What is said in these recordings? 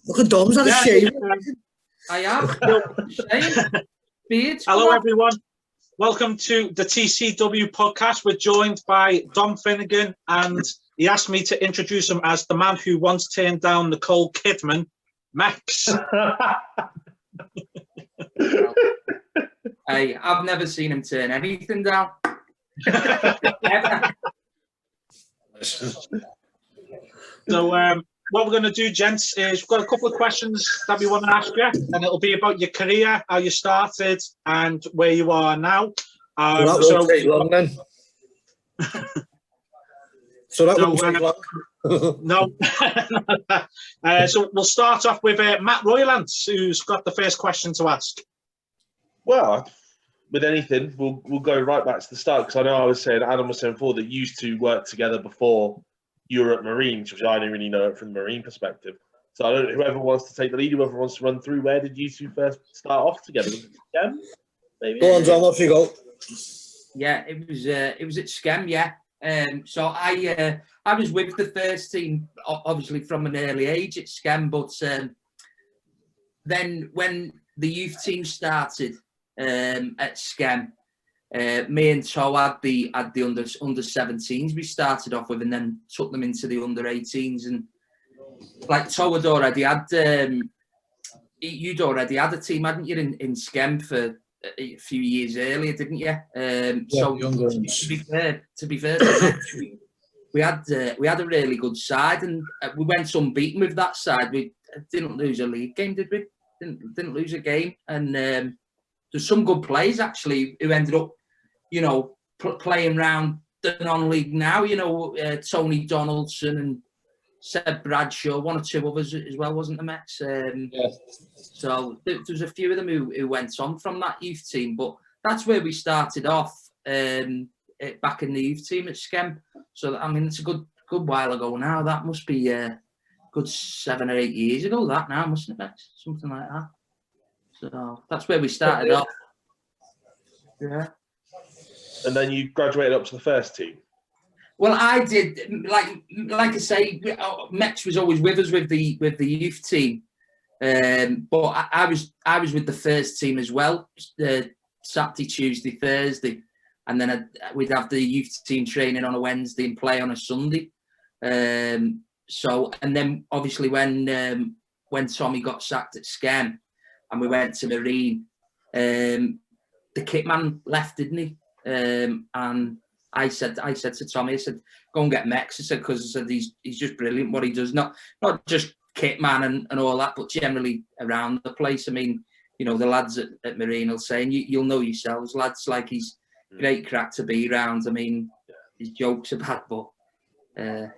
Look at Dom's had a shave. I have. Hello, everyone. Welcome to the TCW Podcast. We're joined by Dom Finnegan, and he asked me to introduce him as the man who once turned down Nicole Kidman, Max. Hey, I've never seen him turn anything down. So, what we're going to do, gents, is we've got a couple of questions that we want to ask you, and it'll be about your career, how you started, and where you are now. That won't take long, then. So that won't take long. No. So we'll start off with Matt Roylance, who's got the first question to ask. Well, with anything, we'll go right back to the start, because I know Adam was saying before that you used to work together before you were at Marines, which I didn't really know it from the Marine perspective. So I don't know, whoever wants to take the lead, whoever wants to run through, where did you two first start off together? Was it Skem? Maybe? Go on, Dom, off you go. Yeah, it was at Skem, yeah. So I was with the first team, obviously from an early age at Skem, but then when the youth team started at Skem, me and To had the under 17s we started off with, and then took them into the under 18s. And like To had already had, you'd already had a team, hadn't you, in Skem for a few years earlier, didn't you? So to be fair, we had a really good side, and we went unbeaten with that side. We didn't lose a league game, did we? Didn't lose a game, and there's some good players actually who ended up, playing around the non-league now. Tony Donaldson and Seb Bradshaw, one or two others as well, wasn't there, Max? So there was a few of them who went on from that youth team, but that's where we started off back in the youth team at Skem. So I mean, it's a good while ago now. That must be a good 7 or 8 years ago. That now, mustn't it, Max? Something like that. So that's where we started off. Yeah. And then you graduated up to the first team. Well, I did. Like I say, Mex was always with us with the youth team, but I was with the first team as well. Saturday, Tuesday, Thursday, and then we'd have the youth team training on a Wednesday and play on a Sunday. So, and then obviously when Tommy got sacked at Skem and we went to Marine, the kit man left, didn't he? And I said to Tommy, I said, go and get Mex. I said, because he's just brilliant what he does. Not just kit man and all that, but generally around the place. I mean, the lads at Marine will say, and you'll know yourselves, lads, like he's great crack to be around. I mean, his jokes are bad, but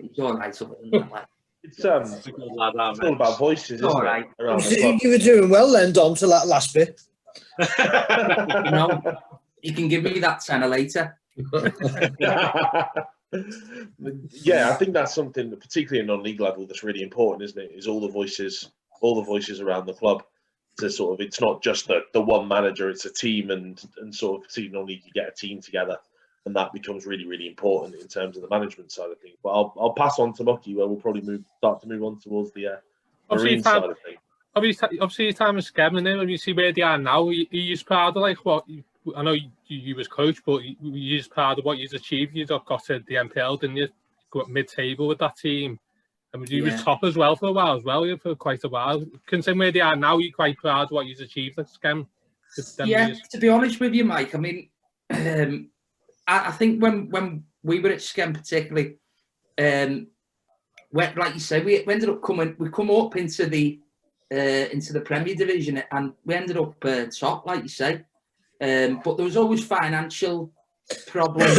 he's all right other than that. Like. It's all about voices, isn't right. it? You were doing well then, Dom, to that last bit. You can give me that tenner later. Yeah, I think that's something, particularly in non-league level, that's really important, isn't it? Is all the voices around the club. To sort of, it's not just the one manager; it's a team, and sort of, particularly non-league, you get a team together, and that becomes really, really important in terms of the management side of things. But I'll pass on to Mucky, where we'll probably start to move on towards the Marine side of things. Obviously, your time at Skem, and then you see where they are now. Are you proud of what? I know you was coach, but you just proud of what you've achieved. You got to the MPL, didn't you? Got mid-table with that team. And you was top as well for a while for quite a while. Considering where they are now, you're quite proud of what you've achieved at Skem. Yeah, to be honest with you, Mike, I mean, I think when we were at Skem particularly, like you say, we ended up come up into the Premier Division, and we ended up top, like you say. But there was always financial problems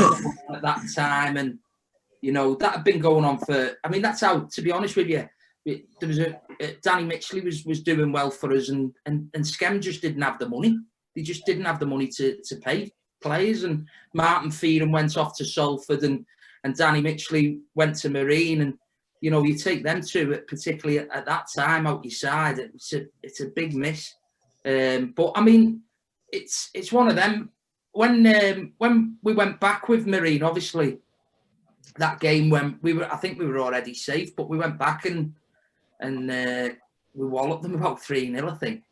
at that time, and that had been going on for. I mean, that's how. To be honest with you, there was Danny Mitchley was doing well for us, and Skem just didn't have the money. They just didn't have the money to pay players. And Martin Fearon went off to Salford, and Danny Mitchley went to Marine, and you take them two, particularly at that time, out your side. It's a big miss. But I mean, it's one of them. When we went back with Marine, obviously that game when I think we were already safe, but we went back and walloped them about 3-0, I think.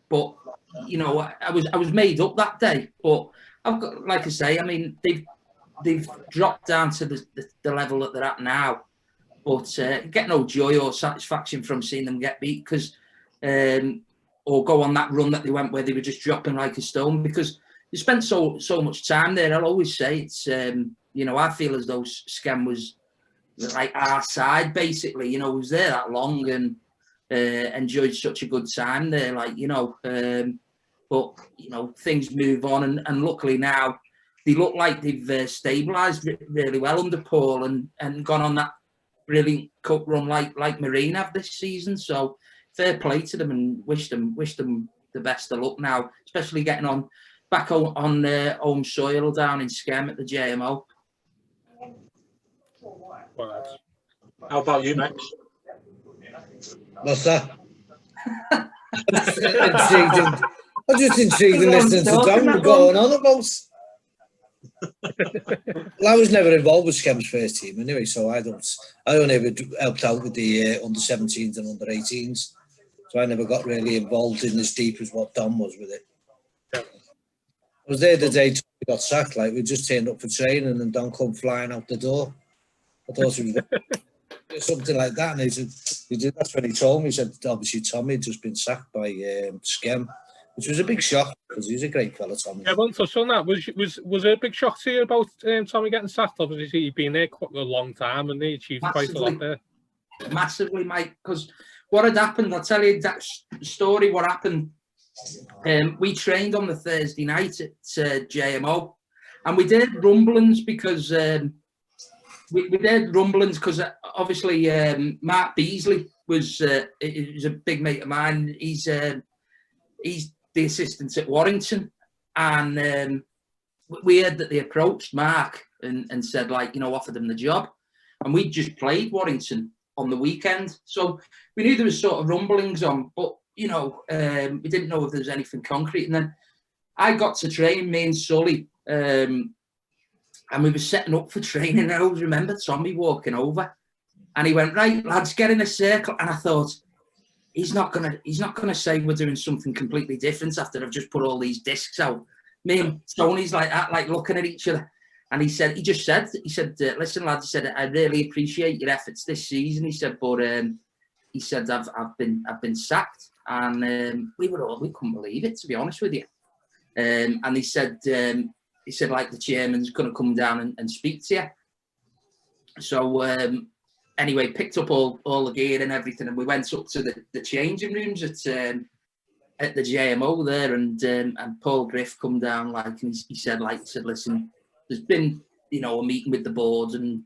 But you know, I was made up that day. But I've got, like I say, I mean, they've dropped down to the level that they're at now. But get no joy or satisfaction from seeing them get beat, because or go on that run that they went where they were just dropping like a stone, because they spent so much time there. I'll always say it's you know, I feel as though Skem was like our side, basically. You know, was there that long and enjoyed such a good time there, like, you know. But you know, things move on, and luckily now they look like they've stabilised really well under Paul and gone on that brilliant cup run like Marine have this season. So fair play to them, and wish them the best of luck now, especially getting on back on home soil down in Skem at the JMO. How about you, Max? What's that? I'm just intrigued in listening to Dom going on about. Well, I was never involved with Skem's first team anyway, so I only ever helped out with the under 17s and under 18s, so I never got really involved in as deep as what Dom was with it. I was there the day we got sacked. Like, we just turned up for training and Don come flying out the door. I thought he was something like that, and he said, that's when he told me. He said obviously Tommy had just been sacked by Skem, which was a big shock because he's a great fella, Tommy. Yeah, I want to touch on that. Was it a big shock to you about Tommy getting sacked? Obviously, he'd been there quite a long time and he achieved quite a lot there. Massively, Mike, because what had happened, I'll tell you that story, what happened. We trained on the Thursday night at JMO, and we did rumblings because obviously Mark Beasley was a big mate of mine. He's the assistant at Warrington, and we heard that they approached Mark and said, like, you know, offered him the job, and we just played Warrington on the weekend, so we knew there was sort of rumblings on, but you know, we didn't know if there was anything concrete. And then I got to train, me and Sully, and we were setting up for training, and I always remember Tommy walking over, and he went, right, lads, get in a circle. And I thought, he's not gonna say we're doing something completely different after I've just put all these discs out. Me and Tony's like that, like looking at each other. And he said, listen, lads, he said, I really appreciate your efforts this season. He said, but he said, I've been sacked. And we couldn't believe it, to be honest with you. And he said, like, the chairman's going to come down and speak to you. So anyway, picked up all the gear and everything, and we went up to the changing rooms at the JMO there, and Paul Griff come down, like, and he said, listen, there's been, you know, a meeting with the board, and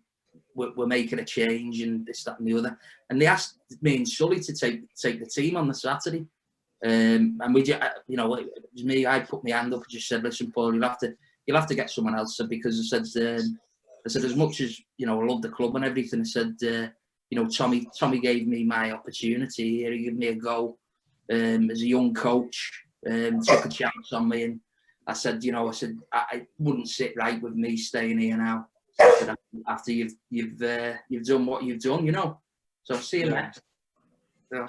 we're making a change, and this, that, and the other. And they asked me and Sully to take the team on the Saturday. And we, you know, it was me. I put my hand up and just said, "Listen, Paul, you'll have to get someone else." Because I said, as much as, you know, I love the club and everything, I said, you know, Tommy gave me my opportunity here. He gave me a go as a young coach. Took a chance on me, and I said, you know, I wouldn't sit right with me staying here now. After you've done what you've done, you know. So see you next. So.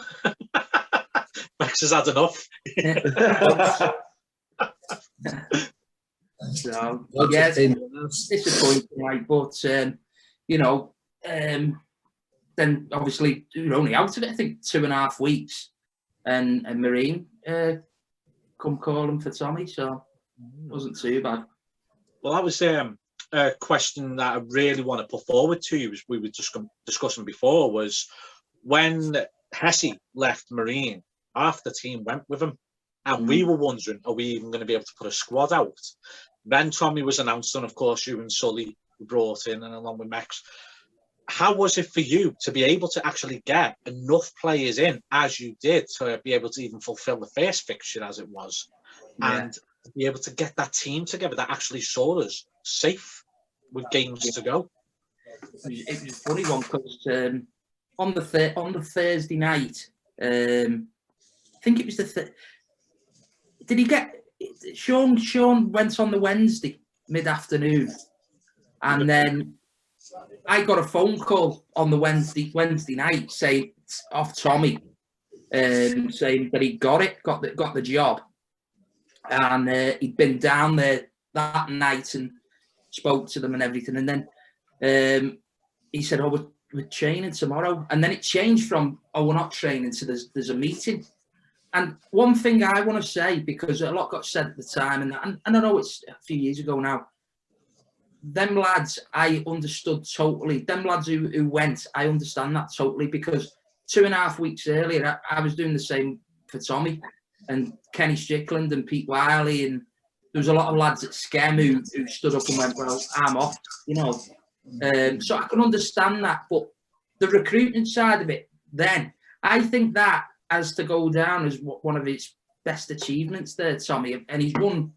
Max has had enough. So yeah, it's disappointing, right? But you know, then obviously we were only out of it, I think, 2.5 weeks, and Marine come calling for Tommy, so it wasn't too bad. Well, that was a question that I really want to put forward to you, as we were just discussing before, was when Hesse left Marine, half the team went with him, and we were wondering, are we even going to be able to put a squad out? Then Tommy was announced, and of course you and Sully were brought in, and along with Max. How was it for you to be able to actually get enough players in as you did to be able to even fulfill the first fixture as it was, and be able to get that team together that actually saw us safe with games to go? It was a funny one, because on the Thursday night, I think it was did he get Sean went on the Wednesday mid-afternoon, and then I got a phone call on the Wednesday night saying off Tommy saying that he got the job, and he'd been down there that night and spoke to them and everything, and then he said, "Oh, we're training tomorrow," and then it changed from, "Oh, we're not training," to there's a meeting. And one thing I want to say, because a lot got said at the time, and I know it's a few years ago now, them lads, I understood totally. Them lads who went, I understand that totally, because 2.5 weeks earlier, I was doing the same for Tommy and Kenny Strickland and Pete Wiley, and there was a lot of lads at Skem who stood up and went, "Well, I'm off," you know. So I can understand that, but the recruitment side of it, then, I think that has to go down as one of his best achievements there, Tommy. And he's won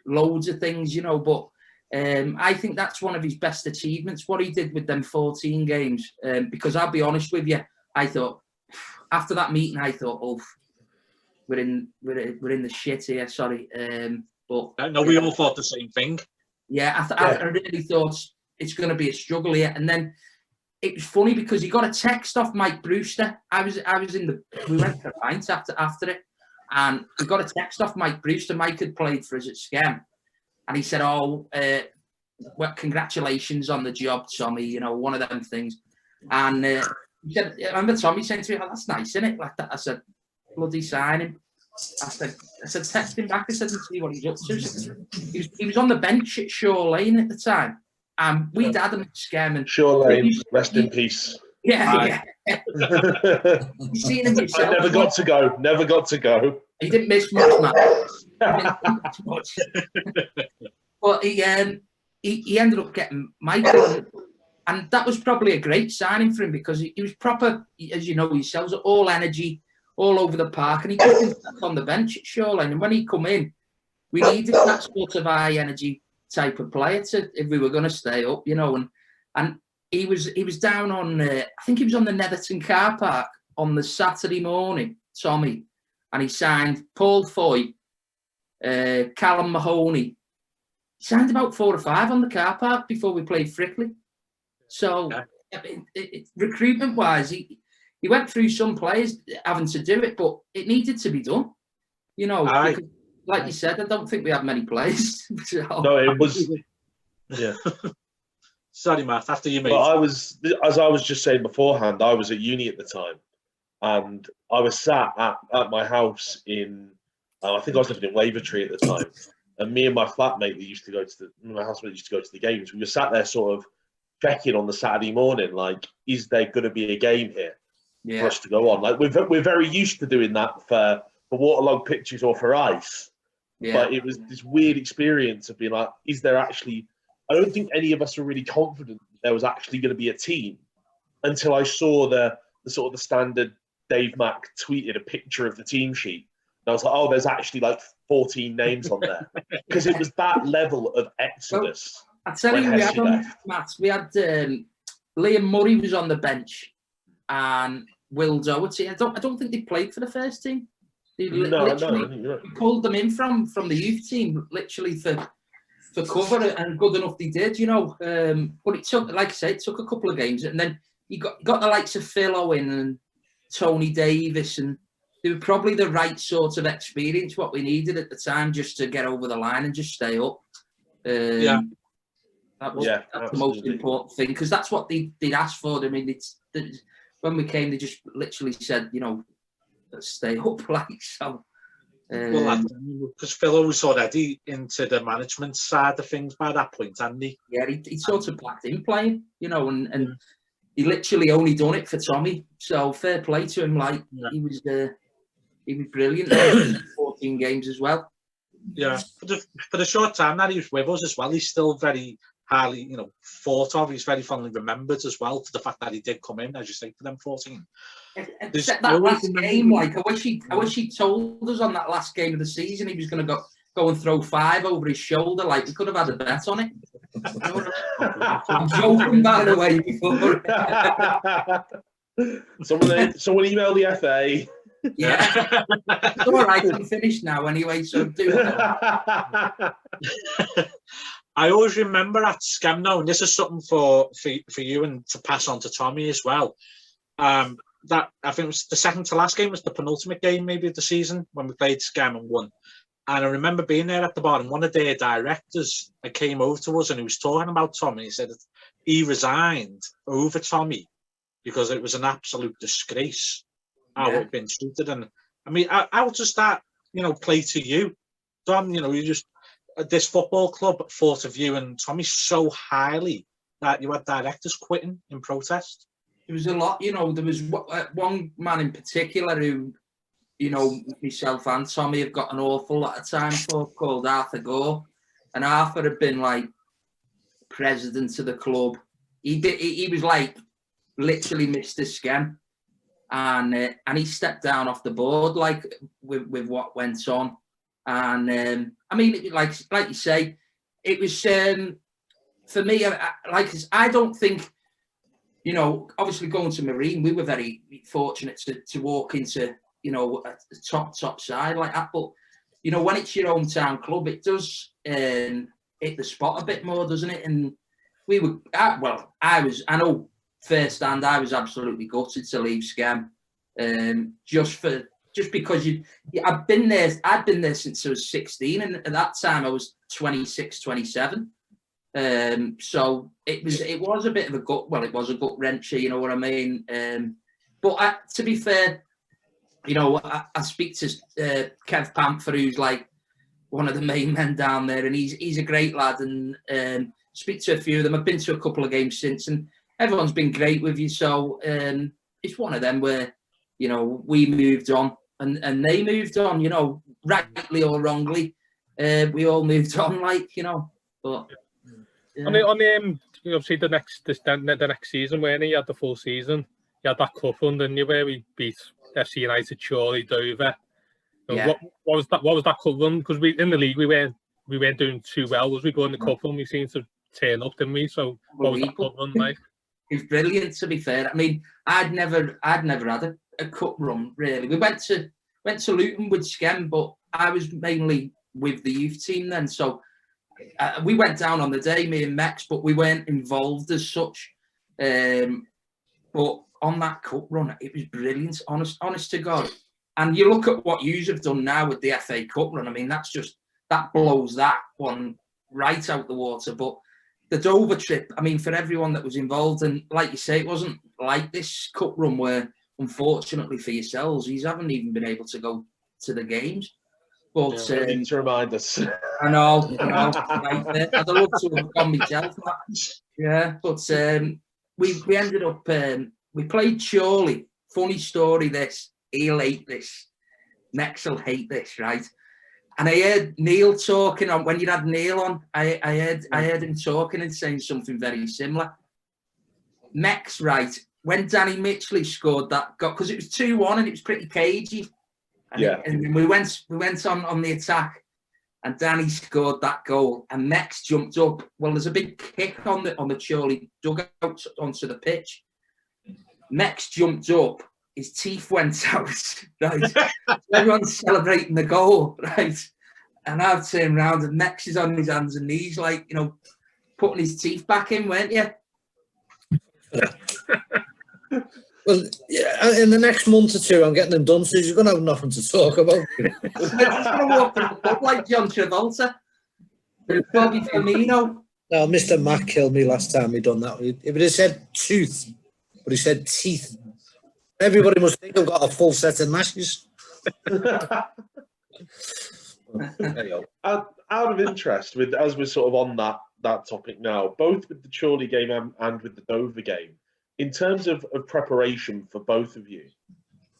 loads of things, you know, but I think that's one of his best achievements, what he did with them 14 games. Because I'll be honest with you, I thought, after that meeting, I thought, "Oh, we're in the shit here, sorry." But no, we all thought the same thing. Yeah, I really thought it's going to be a struggle here. And then it was funny because he got a text off Mike Brewster. We went for a pint after it, and we got a text off Mike Brewster. Mike had played for us at Skem, and he said, "Oh, well, congratulations on the job, Tommy," you know, one of them things. And he said, I remember Tommy saying to me, "Oh, that's nice, isn't it?" Like that. I said, "Bloody sign him." I said, text him back. I said, "And see what he's up to." He was on the bench at Shore Lane at the time. We'd had him at Skem. And Shore Lane, rest in peace. Yeah. You've seen him yourself. I never got to go. He didn't miss much, man. But he ended up getting Michael, and that was probably a great signing for him, because he was proper, as you know, he sells all energy all over the park, and he just been sat on the bench at Shore Lane. And when he come in, we needed that sort of high energy type of player if we were going to stay up, you know. And he was down on, I think he was on the Netherton car park on the Saturday morning, Tommy, and he signed Paul Foy, Callum Mahoney. He signed about 4 or 5 on the car park before we played Frickley. So recruitment-wise, he went through some players having to do it, but it needed to be done, you know. Because, like you said, I don't think we had many players. No, it was. Yeah. Sorry, Matt. After you, mate. But as I was just saying beforehand, I was at uni at the time, and I was sat at my house in. I think I was living in Wavertree at the time, and me and my flatmate that used to go to my housemate used to go to the games. We were sat there, sort of checking on the Saturday morning, like, is there going to be a game here for us to go on? Like, we're very used to doing that for waterlogged pitches or for ice. Yeah. But it was this weird experience of being like, is there actually... I don't think any of us were really confident there was actually going to be a team until I saw the sort of the standard Dave Mack tweeted a picture of the team sheet. And I was like, oh, there's actually like 14 names on there. Because it was that level of exodus. Well, I tell you, we had Liam Murray was on the bench and Will Doherty. I don't think they played for the first team. They literally pulled them in from the youth team, literally for cover, and good enough they did, you know. But it took, like I say, it took a couple of games, and then you got the likes of Phil Owen and Tony Davis, and they were probably the right sort of experience, what we needed at the time, just to get over the line and just stay up. That's the most important thing, because that's what they'd asked for. I mean, when we came, they just literally said, you know, let's stay up, like so. Because Phil was already into the management side of things by that point, hadn't he? Yeah, he sort of packed in playing, you know, and he literally only done it for Tommy. So fair play to him. Like he was brilliant. 14 games as well. Yeah, for the short time that he was with us as well, he's still very highly, you know, thought of. He's very fondly remembered as well for the fact that he did come in, as you say, for them 14. Except that last game, like I wish he told us on that last game of the season he was going to go and throw 5 over his shoulder. Like we could have had a bet on it. I'm joking, by the way. Before someone email the FA. Yeah, it's all right. I'm finished now anyway. So do it. I always remember at Skem now, and this is something for you and to pass on to Tommy as well. I think it was the second to last game, was the penultimate game maybe of the season when we played Scam and won. And I remember being there at the bar, and one of their directors came over to us and he was talking about Tommy. He said that he resigned over Tommy because it was an absolute disgrace how it had been treated. And I mean, how does that, play to you, Dom? You just, this football club thought of you and Tommy so highly that you had directors quitting in protest. There was a lot, there was one man in particular who, myself and Tommy have got an awful lot of time for, called Arthur Gore. And Arthur had been like president of the club. He was like literally Mr. Scam. And he stepped down off the board, like with what went on. And I mean, like you say, it was for me. I don't think, obviously going to Marine, we were very fortunate to walk into, a top side like that. But when it's your hometown club, it does hit the spot a bit more, doesn't it? And we were I know firsthand, I was absolutely gutted to leave Scam, just because I'd been there since I was 16, and at that time I was 26, 27. So it was a bit of a gut. Well, it was a gut wrencher, you know what I mean. But to be fair, I speak to Kev Panther, who's like one of the main men down there, and he's a great lad. And speak to a few of them. I've been to a couple of games since, and everyone's been great with you. So it's one of them where we moved on and they moved on. Rightly or wrongly, we all moved on. But. Yeah. On obviously the next season, when you had the full season, you had that cup run, didn't you, where we beat FC United, Chorley, Dover. Yeah. What was that cup run? Because in the league we weren't doing too well. Was we going the cup run? We seemed to turn up, didn't we? So what was that cup run like? It was brilliant, to be fair. I mean, I'd never had a cup run really. We went to Luton with Schem, but I was mainly with the youth team then, so. We went down on the day, me and Mex, but we weren't involved as such. But on that cup run, it was brilliant, honest to God. And you look at what yous have done now with the FA Cup run. I mean, that blows that one right out the water. But the Dover trip, I mean, for everyone that was involved, and like you say, it wasn't like this cup run where, unfortunately for yourselves, you haven't even been able to go to the games. But you need to remind us. I know. Right, I'd love to have gone myself. Yeah, but we ended up. We played Chorley. Funny story. He'll hate this. Nex will hate this, right? And I heard Neil talking on when you had Neil on. I heard him talking and saying something very similar. Nex, right? When Danny Mitchley scored that goal, because it was 2-1 and it was pretty cagey. And we went on the attack, and Danny scored that goal, and Mex jumped up. Well, there's a big kick on the Chorley dugout onto the pitch. Mex jumped up, his teeth went out. Right, everyone's celebrating the goal, right? And I've turned around, and Mex is on his hands and knees, like putting his teeth back in, weren't you? Well, yeah, in the next month or two, I'm getting them done, so you're going to have nothing to talk about. I'm just going to walk in the pub like John Travolta. Bobby Firmino. No, Mr. Mack killed me last time he done that. If it had said tooth, but he said teeth, everybody must think I've got a full set of gnashes. Out of interest, as we're sort of on that topic now, both with the Chorley game and with the Dover game, in terms of preparation for both of you,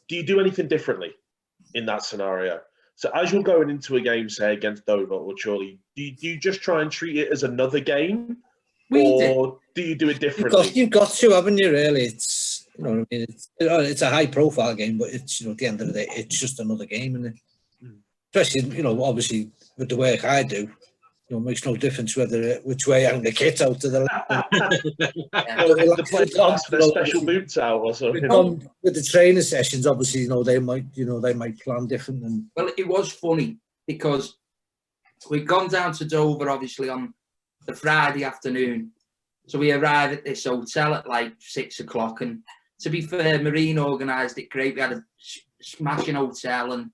do you do anything differently in that scenario? So as you're going into a game, say, against Dover or Chorley, do you just try and treat it as another game? Do you do it differently? You've got to, haven't you, really? It's, what I mean? It's a high-profile game, but it's, at the end of the day, it's just another game, isn't it? Especially, obviously, with the work I do, it makes no difference which way I hang the kit out to the left. The special boots out or something. With the training sessions, obviously, they might plan different. Well, it was funny because we'd gone down to Dover, obviously, on the Friday afternoon. So we arrived at this hotel at like 6 o'clock, and to be fair, Marine organised it great. We had a smashing hotel, and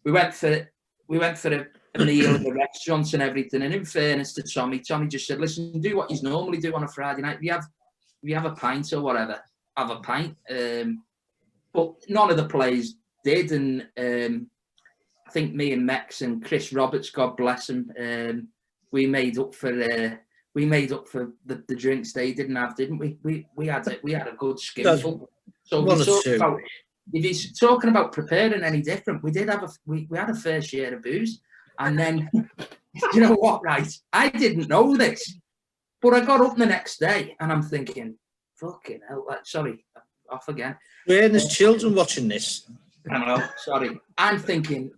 we went for a meal in the restaurants and everything. And in fairness to Tommy just said, "Listen, do what you normally do on a Friday night. If you have a pint or whatever, have a pint." But none of the players did, and I think me and Mex and Chris Roberts, God bless him, we made up for the drinks they didn't have, didn't we? We had a good skinful. So if he's talking about preparing any different, we had a fair share of booze, and then you know what, right? I didn't know this, but I got up the next day and I'm thinking, fucking hell, sorry, off again. There's children watching this. I know, sorry. I'm thinking,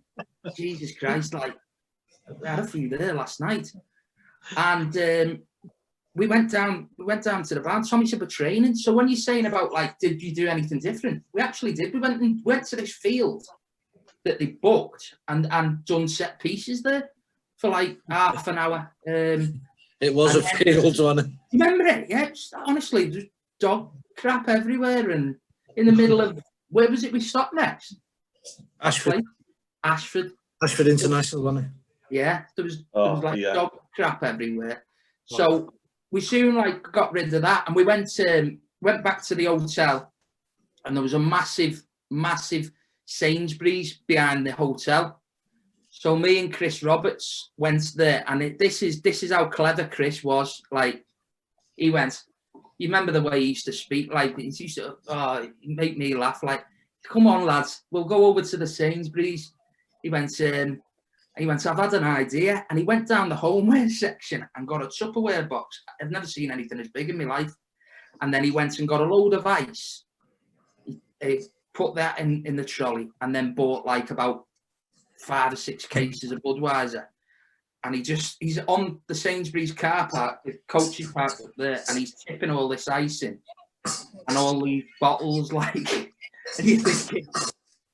Jesus Christ, like, we had a few there last night. And we went down to the bar. Tommy said, we're training. So when you're saying about, like, did you do anything different? We actually did. We went to this field that they booked and done set pieces there for, like, half an hour. It was a field, wasn't it? Remember it? Yeah, honestly, there's dog crap everywhere. And in the middle of, where was it we stopped next? Ashford International, wasn't it? Yeah, there was like dog crap everywhere. So we soon got rid of that, and we went back to the hotel, and there was a massive Sainsbury's behind the hotel. So me and Chris Roberts went there, and this is how clever Chris was. Like, he went. You remember the way he used to speak? Like, he used to make me laugh. Like, come on, lads, we'll go over to the Sainsbury's. He went, I've had an idea. And he went down the homeware section and got a Tupperware box. I've never seen anything as big in my life. And then he went and got a load of ice. He put that in the trolley, and then bought like about 5 or 6 cases of Budweiser. And he's on the Sainsbury's car park, the coaching park up there, and he's tipping all this ice in and all these bottles, like, and you're thinking,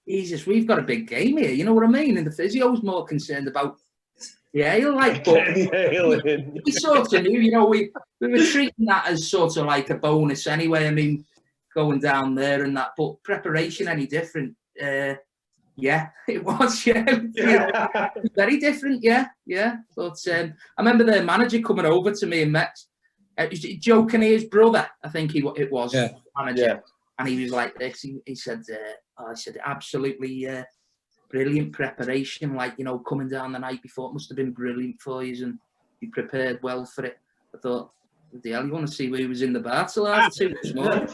Jesus, we've got a big game here, you know what I mean? And the physio's more concerned about the ale, like, but we sort of knew, you know, we were treating that as sort of like a bonus anyway. I mean, going down there and that, but preparation any different? Yeah, it was, yeah. Very different, yeah. But I remember the manager coming over to me and Mex, Joe Kinnear's brother, I think it was, manager. Yeah. And he was like this, he said, I said, absolutely brilliant preparation, like, you know, coming down the night before, it must have been brilliant for you, and you prepared well for it. I thought, the hell, you want to see who was in the bar till after 2 this morning?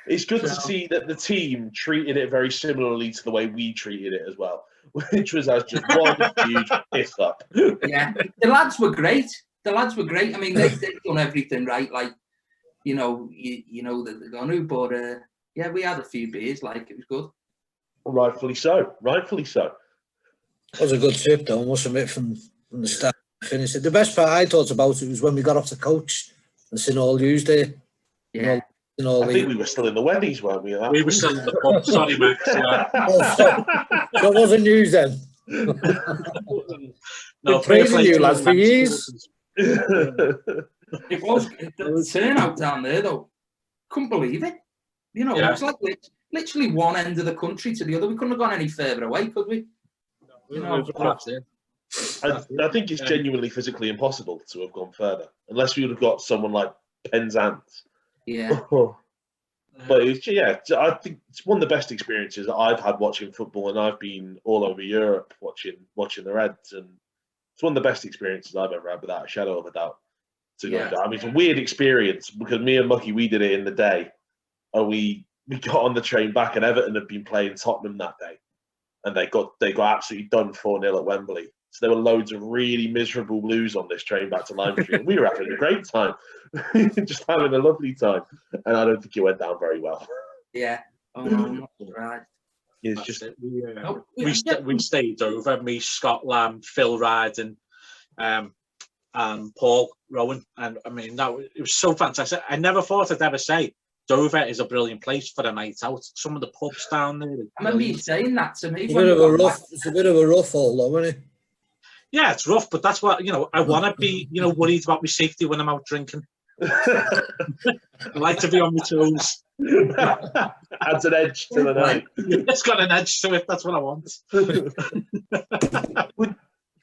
It's good to see that the team treated it very similarly to the way we treated it as well, which was as just one huge piss up. Yeah, the lads were great. I mean, they've done everything right. Like, you know that they're going to, but yeah, we had a few beers. Like, it was good. Rightfully so. It was a good trip, though, I must admit, from the start to finish. The best part I thought about it was when we got off the coach and seen all yous there. Yeah. I think we were still in the Weddies, weren't we? We were still in the pub. Sorry, Max. Yeah. So it wasn't news then. No, praising you, lads, for years. It was the turnout down there, though. Couldn't believe it. You know, It was like literally one end of the country to the other. We couldn't have gone any further away, could we? You know, I think it's genuinely physically impossible to have gone further, unless we would have got someone like Penzance. Yeah. But I think it's one of the best experiences that I've had watching football, and I've been all over Europe watching the Reds, and it's one of the best experiences I've ever had, without a shadow of a doubt. I mean, it's a weird experience because me and Mucky, we did it in the day, and we got on the train back, and Everton had been playing Tottenham that day, and they got absolutely done 4-0 at Wembley. So there were loads of really miserable Blues on this train back to Lime Street. We were having a great time, just having a lovely time, and I don't think it went down very well. Yeah. Oh no, right. It's just we stayed over. Me, Scott Lamb, Phil Ryden, and Paul Rowan, and I mean it was so fantastic. I never thought I'd ever say Dover is a brilliant place for a night out. Some of the pubs down there. I remember you saying that to me. It's a bit of a rough haul, though, isn't it? Yeah, it's rough, but that's what, you know, I want to be, you know, worried about my safety when I'm out drinking. I like to be on my toes. Adds an edge to the night. It's got an edge to it. That's what I want.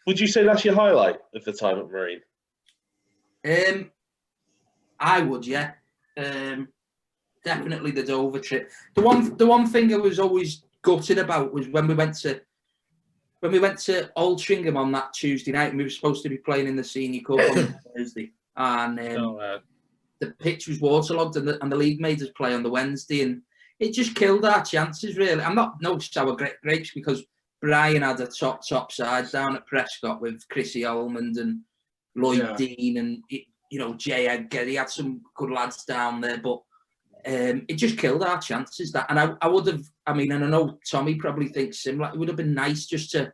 Would you say that's your highlight of the time at Marine? I would, yeah. Definitely the Dover trip. The one thing I was always gutted about was when we went to Altrincham on that Tuesday night, and we were supposed to be playing in the Senior Cup on Thursday, and the pitch was waterlogged, and the league made us play on the Wednesday, and it just killed our chances. Really, I'm not no sour grapes because Brian had a top side down at Prescott with Chrissy Almond and Lloyd Dean and Jay Edgar. He had some good lads down there, but it just killed our chances. That, and I would have. I mean, and I know Tommy probably thinks similar. It would have been nice just to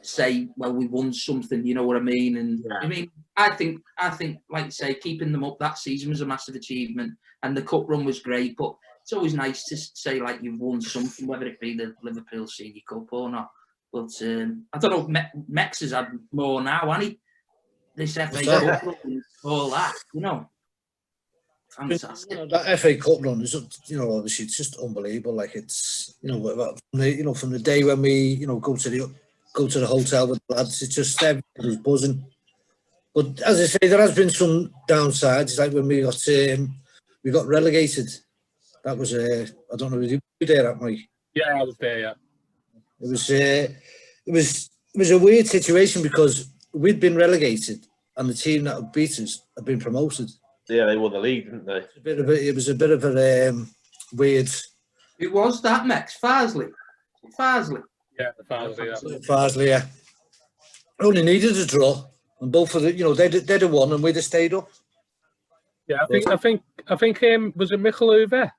say, well, we won something. You know what I mean? And I mean, I think, like you say, keeping them up that season was a massive achievement, and the cup run was great. But it's always nice to say like you've won something, whether it be the Liverpool Senior Cup or not. But I don't know. Mex has had more now, hasn't he? This FA Cup run and all that, Fantastic. That FA Cup run is, obviously it's just unbelievable. Like it's, from the day when we, go to the hotel with the lads, it's just everybody's buzzing. But as I say, there has been some downsides. It's like when we got relegated. That was I don't know, were you there at Mike? Yeah, I was there. Yeah. It was a weird situation because we'd been relegated and the team that had beat us had been promoted. Yeah, they won the league, didn't they? It was a bit of a weird. It was that Mex Farsley. Yeah, Farsley. Farsley, yeah. Only needed a draw, and both of the, they'd have won, and we'd have stayed up. Yeah, I think was it Michelova?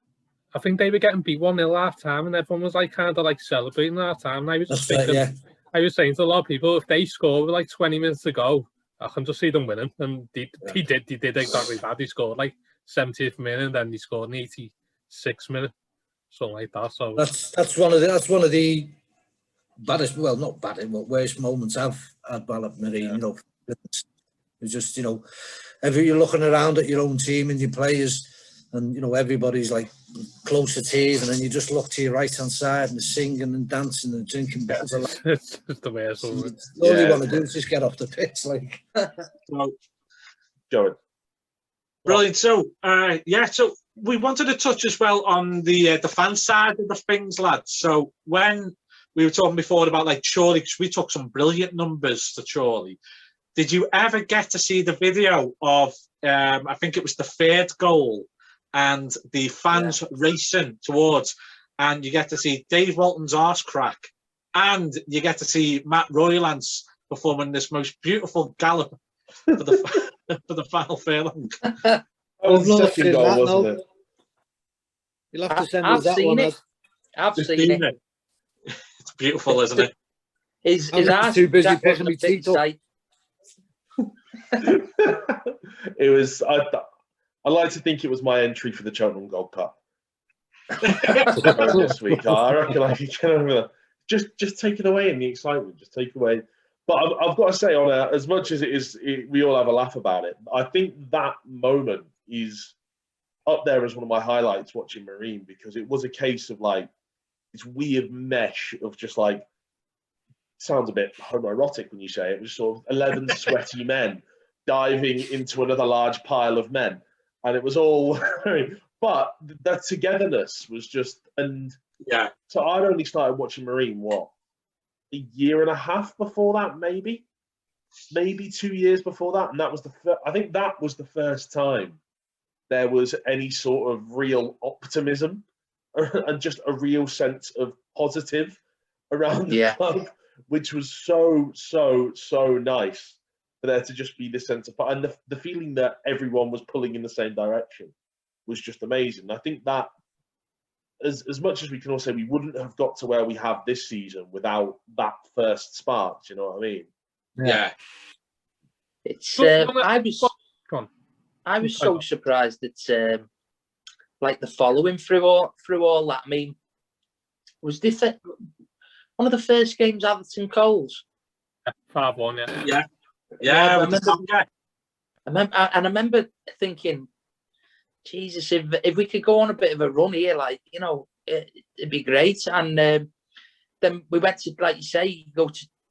I think they were getting beat 1-0 half time, and everyone was like kind of like celebrating half time. And I was just thinking, I was saying to a lot of people, if they score with like 20 minutes to go, I can just see them winning, and he did exactly that. He scored like 70th minute, and then he scored in 86th minute, something like that. So that's one of the baddest, well, not baddest, but worst moments I've had at Marine. It's just you're looking around at your own team and your players, and everybody's like close to tears, and then you just look to your right hand side and they're singing and dancing and drinking bottles of it's the worst. All you want to do is just get off the pitch, like. Joe. Brilliant. So, so we wanted to touch as well on the fan side of the things, lads. So when we were talking before about like Chorley, because we took some brilliant numbers to Chorley. Did you ever get to see the video of? I think it was the third goal. And the fans racing towards, and you get to see Dave Walton's arse crack, and you get to see Matt Roylance performing this most beautiful gallop for the final furlong. That was the second goal, wasn't it? You'll have to send us that one. I've seen it. It's beautiful, isn't it? His arse too busy picking me teeth up. It was. I like to think it was my entry for the Cheltenham Gold Cup this week. I reckon I could get over that. Just take it away in the excitement. Just take it away. But I've got to say, as much as we all have a laugh about it, I think that moment is up there as one of my highlights watching Marine, because it was a case of like this weird mesh of just like, sounds a bit homoerotic when you say it. It was sort of 11 sweaty men diving into another large pile of men. And it was all, but the togetherness was just, So I'd only started watching Marine, a year and a half before that, maybe 2 years before that. And that was I think that was the first time there was any sort of real optimism and just a real sense of positive around the club, which was so nice. For there to just be this sense of, and the feeling that everyone was pulling in the same direction was just amazing. I think that as much as we can all say we wouldn't have got to where we have this season without that first spark, do you know what I mean? Yeah. It's I was so surprised that like the following through all that. I mean, was this one of the first games Atherton Coles? 5-1, Yeah, I remember thinking, Jesus, if we could go on a bit of a run here, like, you know, it'd be great. And then we went to, like you say,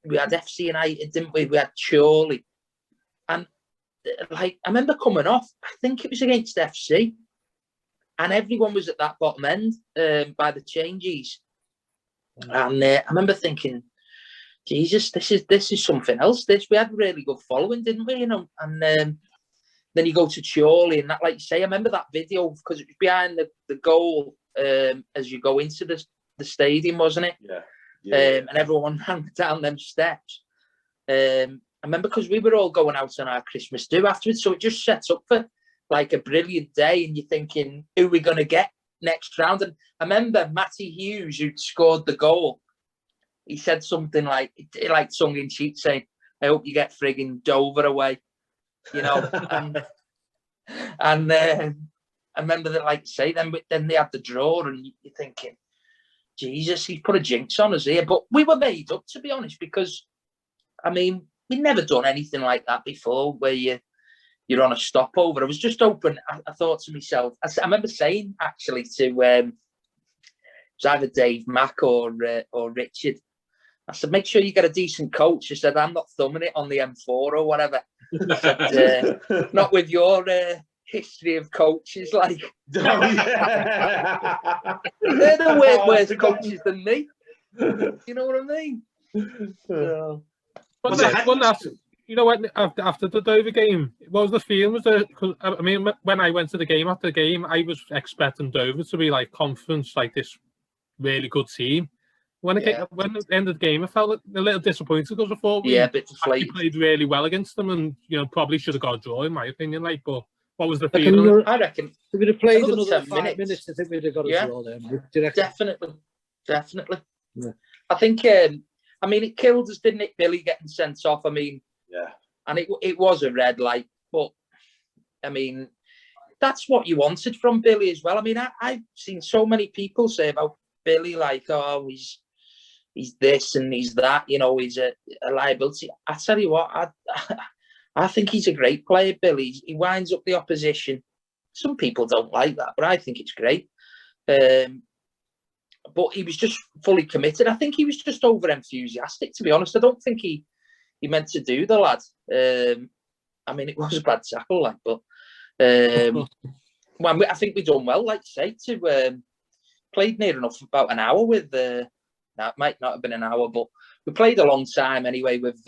we had FC United, didn't we? We had Chorley. And like, I remember coming off, I think it was against FC, and everyone was at that bottom end by the changes. And I remember thinking, Jesus, this is something else. We had a really good following, didn't we? You know, and then you go to Chorley, and that, like you say, I remember that video because it was behind the goal as you go into the stadium, wasn't it? Yeah. And everyone ran down them steps. I remember because we were all going out on our Christmas do afterwards, so it just sets up for like a brilliant day, and you're thinking, who are we going to get next round? And I remember Matty Hughes, who scored the goal, he said something like tongue in cheek, saying, "I hope you get frigging Dover away," you know. and I remember that, like say, then they had the draw, and you're thinking, Jesus, he's put a jinx on us here. But we were made up, to be honest, because I mean, we'd never done anything like that before, where you're on a stopover. I was just open. I thought to myself, I remember saying actually to it was either Dave Mack or Richard. I said, make sure you get a decent coach. I said, I'm not thumbing it on the M4 or whatever. I said, not with your history of coaches. Like, they're the worst coaches than me. You know what I mean? So, you know, after the Dover game, what was the feeling? Because I mean, when I went to the game, after the game, I was expecting Dover to be like conference, like this really good team. When it ended the game, I felt a little disappointed because I thought we played really well against them, and you know, probably should have got a draw in my opinion. Like, but what was the feeling? I reckon if we'd have played another 5 minutes, I think we'd have got a draw there. Definitely. Yeah. I think. I mean, it killed us, didn't it? Billy getting sent off. I mean, yeah, and it was a red light, but I mean, that's what you wanted from Billy as well. I mean, I've seen so many people say about Billy, like, oh, he's this and he's that, you know, he's a liability. I tell you what, I think he's a great player, Billy. He winds up the opposition. Some people don't like that, but I think it's great. But he was just fully committed. I think he was just over enthusiastic, to be honest. I don't think he meant to do the lad. I mean, it was a bad tackle, like, but well, I think we done well, like you say, to played near enough about an hour with now it might not have been an hour, but we played a long time anyway with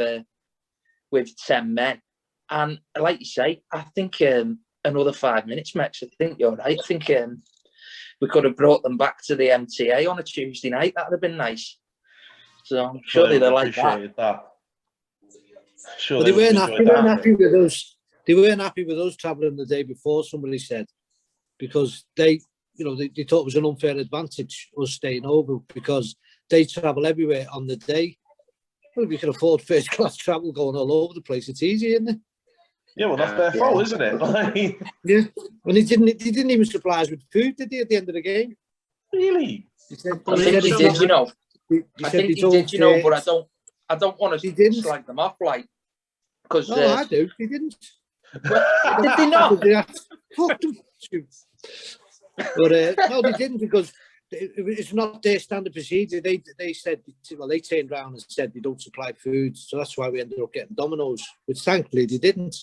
10 men. And like you say, I think another 5 minutes, Max. I think you're right. I think we could have brought them back to the MTA on a Tuesday night. That would have been nice. So surely they're like that. Sure, but they weren't happy with us. They weren't happy with us travelling the day before. Somebody said, because they thought it was an unfair advantage us staying over because they travel everywhere on the day. Well, if you can afford first class travel going all over the place, it's easy, isn't it? Yeah, well, that's their fault, isn't it? Like... Yeah, and he didn't even supply us with food, did he? At the end of the game, really? I think he did, you know. I think he did, you know, but I don't want to slag them off, like, because. No, I do. He didn't. Well, did they not? Fuck them. But no, they didn't, because it's not their standard procedure. They said, well, they turned around and said they don't supply food, so that's why we ended up getting Domino's, which thankfully they didn't.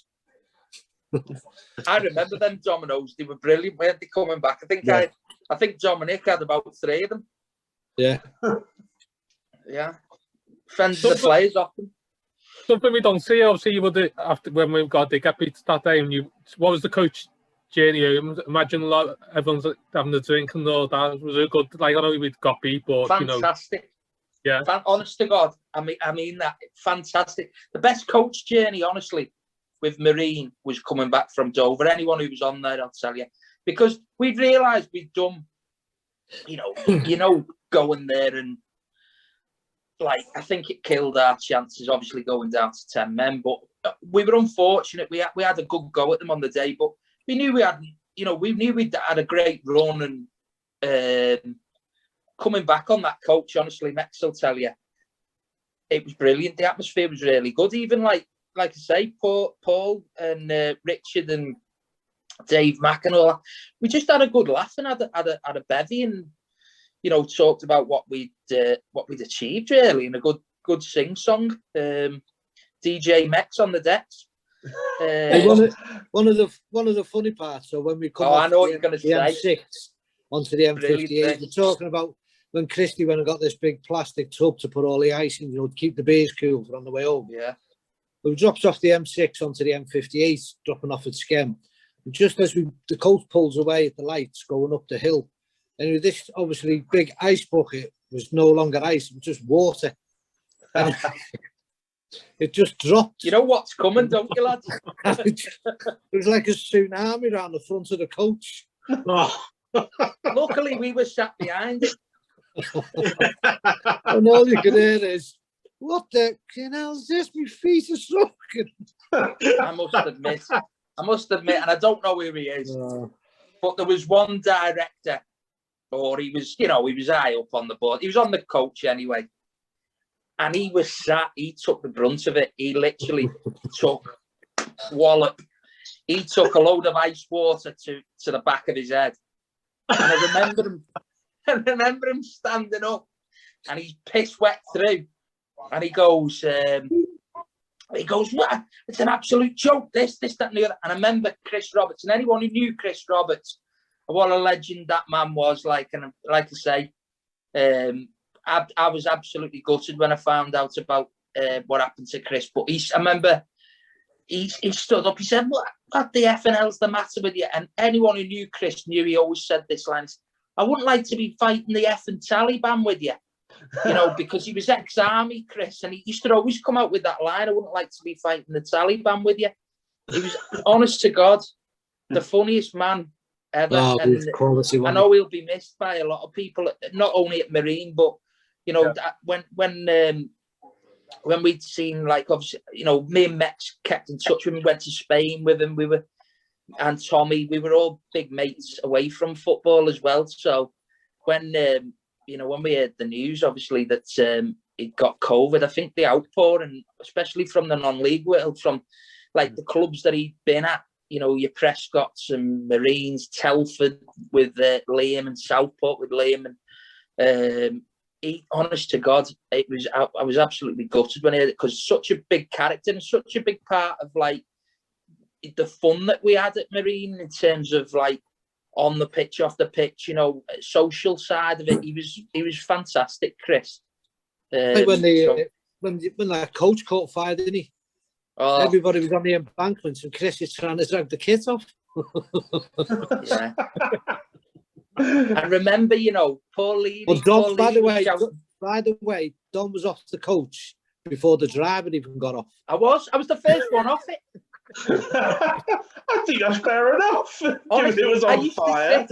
I remember them Domino's. They were brilliant. Weren't they coming back? I think Dominic had about 3 of them. Yeah. Yeah. Fended the players off them. Something we don't see, obviously, after when we got the get beat that day, and what was the coach journey? Imagine everyone's having a drink and all that. Was it good? Like, I know we got beat, but fantastic. You know, yeah. Honest to God, I mean that fantastic. The best coach journey, honestly, with Marine was coming back from Dover. Anyone who was on there, I'll tell you, because we'd realised we'd done, going there and. Like, I think it killed our chances, obviously, going down to 10 men. But we were unfortunate. We had a good go at them on the day, but we knew we'd had a great run. And coming back on that coach, honestly, Mex will tell you, it was brilliant. The atmosphere was really good. Even like like I say, Paul and Richard and Dave Mack and all that, we just had a good laugh and had a bevy, and you know, talked about what we'd achieved really, and a good sing song. DJ Mex on the decks. Hey, one of the funny parts. So when we come I know what you're going to say. M6 onto the M58, we're talking about when Christy went and got this big plastic tub to put all the ice in, you know, to keep the beers cool for on the way home. Yeah. We dropped off the M6 onto the M58, dropping off at Skem. And just as the coach pulls away at the lights going up the hill, and this obviously big ice bucket was no longer ice, it was just water. And it just dropped. You know what's coming, don't you, lads? It was like a tsunami around the front of the coach. Luckily, we were sat behind it. And all you could hear is, what the hell is this? My feet are soaking. I must admit, and I don't know who he is, but there was one director, or he was high up on the board. He was on the coach anyway. And he took the brunt of it. He literally took He took a load of ice water to the back of his head. And I remember him standing up, and he's piss wet through. And he goes, what? It's an absolute joke, this, that, and the other. And I remember Chris Roberts, and anyone who knew Chris Roberts, what a legend that man was. Like I say, I was absolutely gutted when I found out about what happened to Chris. But I remember he stood up. He said, "What the effing hell's the matter with you?" And anyone who knew Chris knew he always said this line: "I wouldn't like to be fighting the effing Taliban with you," you know, because he was ex-army, Chris, and he used to always come out with that line: "I wouldn't like to be fighting the Taliban with you." He was, honest to God, the funniest man ever. Oh, and quality, I know he'll be missed by a lot of people, not only at Marine, but you know, when we'd seen, like, obviously, you know, me and Mex kept in touch when we went to Spain with him. And Tommy, we were all big mates away from football as well. So when we heard the news, obviously, that it got COVID, I think the outpour, and especially from the non-league world, from like the clubs that he'd been at, you know, your Prescotts and Marines, Telford with Liam, and Southport with Liam, and honest to God, I was absolutely gutted when I heard it, because such a big character and such a big part of like the fun that we had at Marine in terms of like on the pitch, off the pitch, you know, social side of it. He was fantastic, Chris. Like when that coach caught fire, didn't he? Oh. Everybody was on the embankments, and Chris is trying to drag the kit off. Yeah. I remember, you know, Paul Leary. Well, Don, by the way, Don was off the coach before the driver even got off. I was the first one off it. I think that's fair enough. Honestly, it was on fire.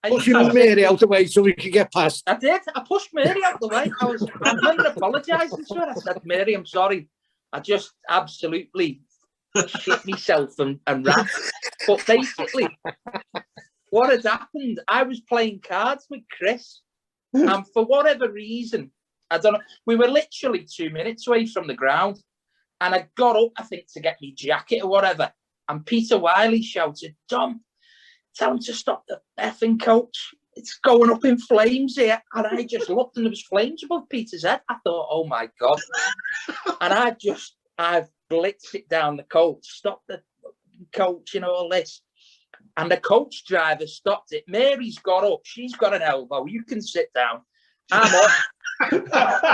Pushing Mary out the way so we could get past. I did. I pushed Mary out the way. I remember apologising to her. I said, "Mary, I'm sorry. I just absolutely shit myself and ran." But basically, what had happened, I was playing cards with Chris, and for whatever reason, I don't know, we were literally 2 minutes away from the ground, and I got up, I think, to get me jacket or whatever, and Peter Wiley shouted, "Dom, tell him to stop the effing coach. It's going up in flames here." And I just looked, and there was flames above Peter's head. I thought, oh my God. And I've blitzed it down the coach, stop the coach, you know, all this. And the coach driver stopped it. Mary's got up. She's got an elbow. You can sit down. I'm off.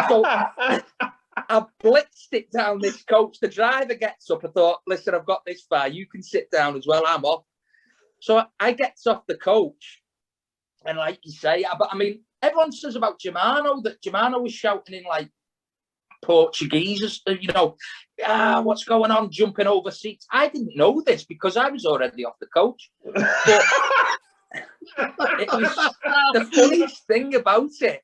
So I blitzed it down this coach. The driver gets up. I thought, listen, I've got this far. You can sit down as well. I'm off. So I get off the coach. And like you say, I mean, everyone says about Germano that Germano was shouting in like Portuguese, you know, what's going on, jumping over seats. I didn't know this because I was already off the coach. But it was, the funniest thing about it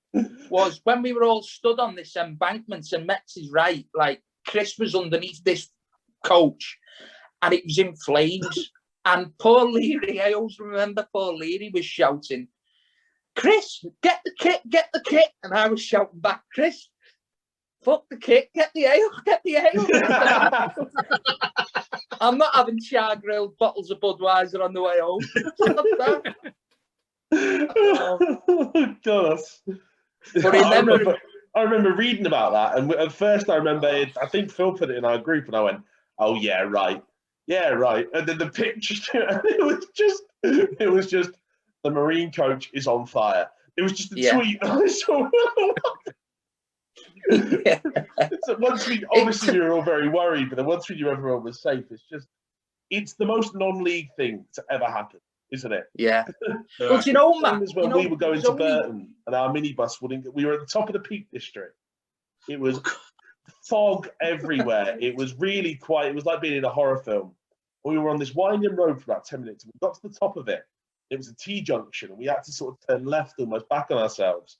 was when we were all stood on this embankment, and Metz is right, like Chris was underneath this coach and it was in flames. And Paul Leary, I always remember Paul Leary was shouting, "Chris, get the kit." And I was shouting back, "Chris, fuck the kit, get the ale. I'm not having char-grilled bottles of Budweiser on the way home. God, But I remember reading about that, and at first I remember I think Phil put it in our group, and I went, "Oh yeah, right, And then the picture, it was just the Marine coach is on fire. It was just a tweet. I saw. So once we were all very worried, but then once we knew everyone was safe, it's the most non-league thing to ever happen, isn't it? Yeah. Well, do you know, Matt? Same as when we were going to Burton and our minibus we were at the top of the Peak District. It was fog everywhere. It was really quiet. It was like being in a horror film. We were on this winding road for about 10 minutes. And we got to the top of it. It was a T-junction, and we had to sort of turn left, almost back on ourselves.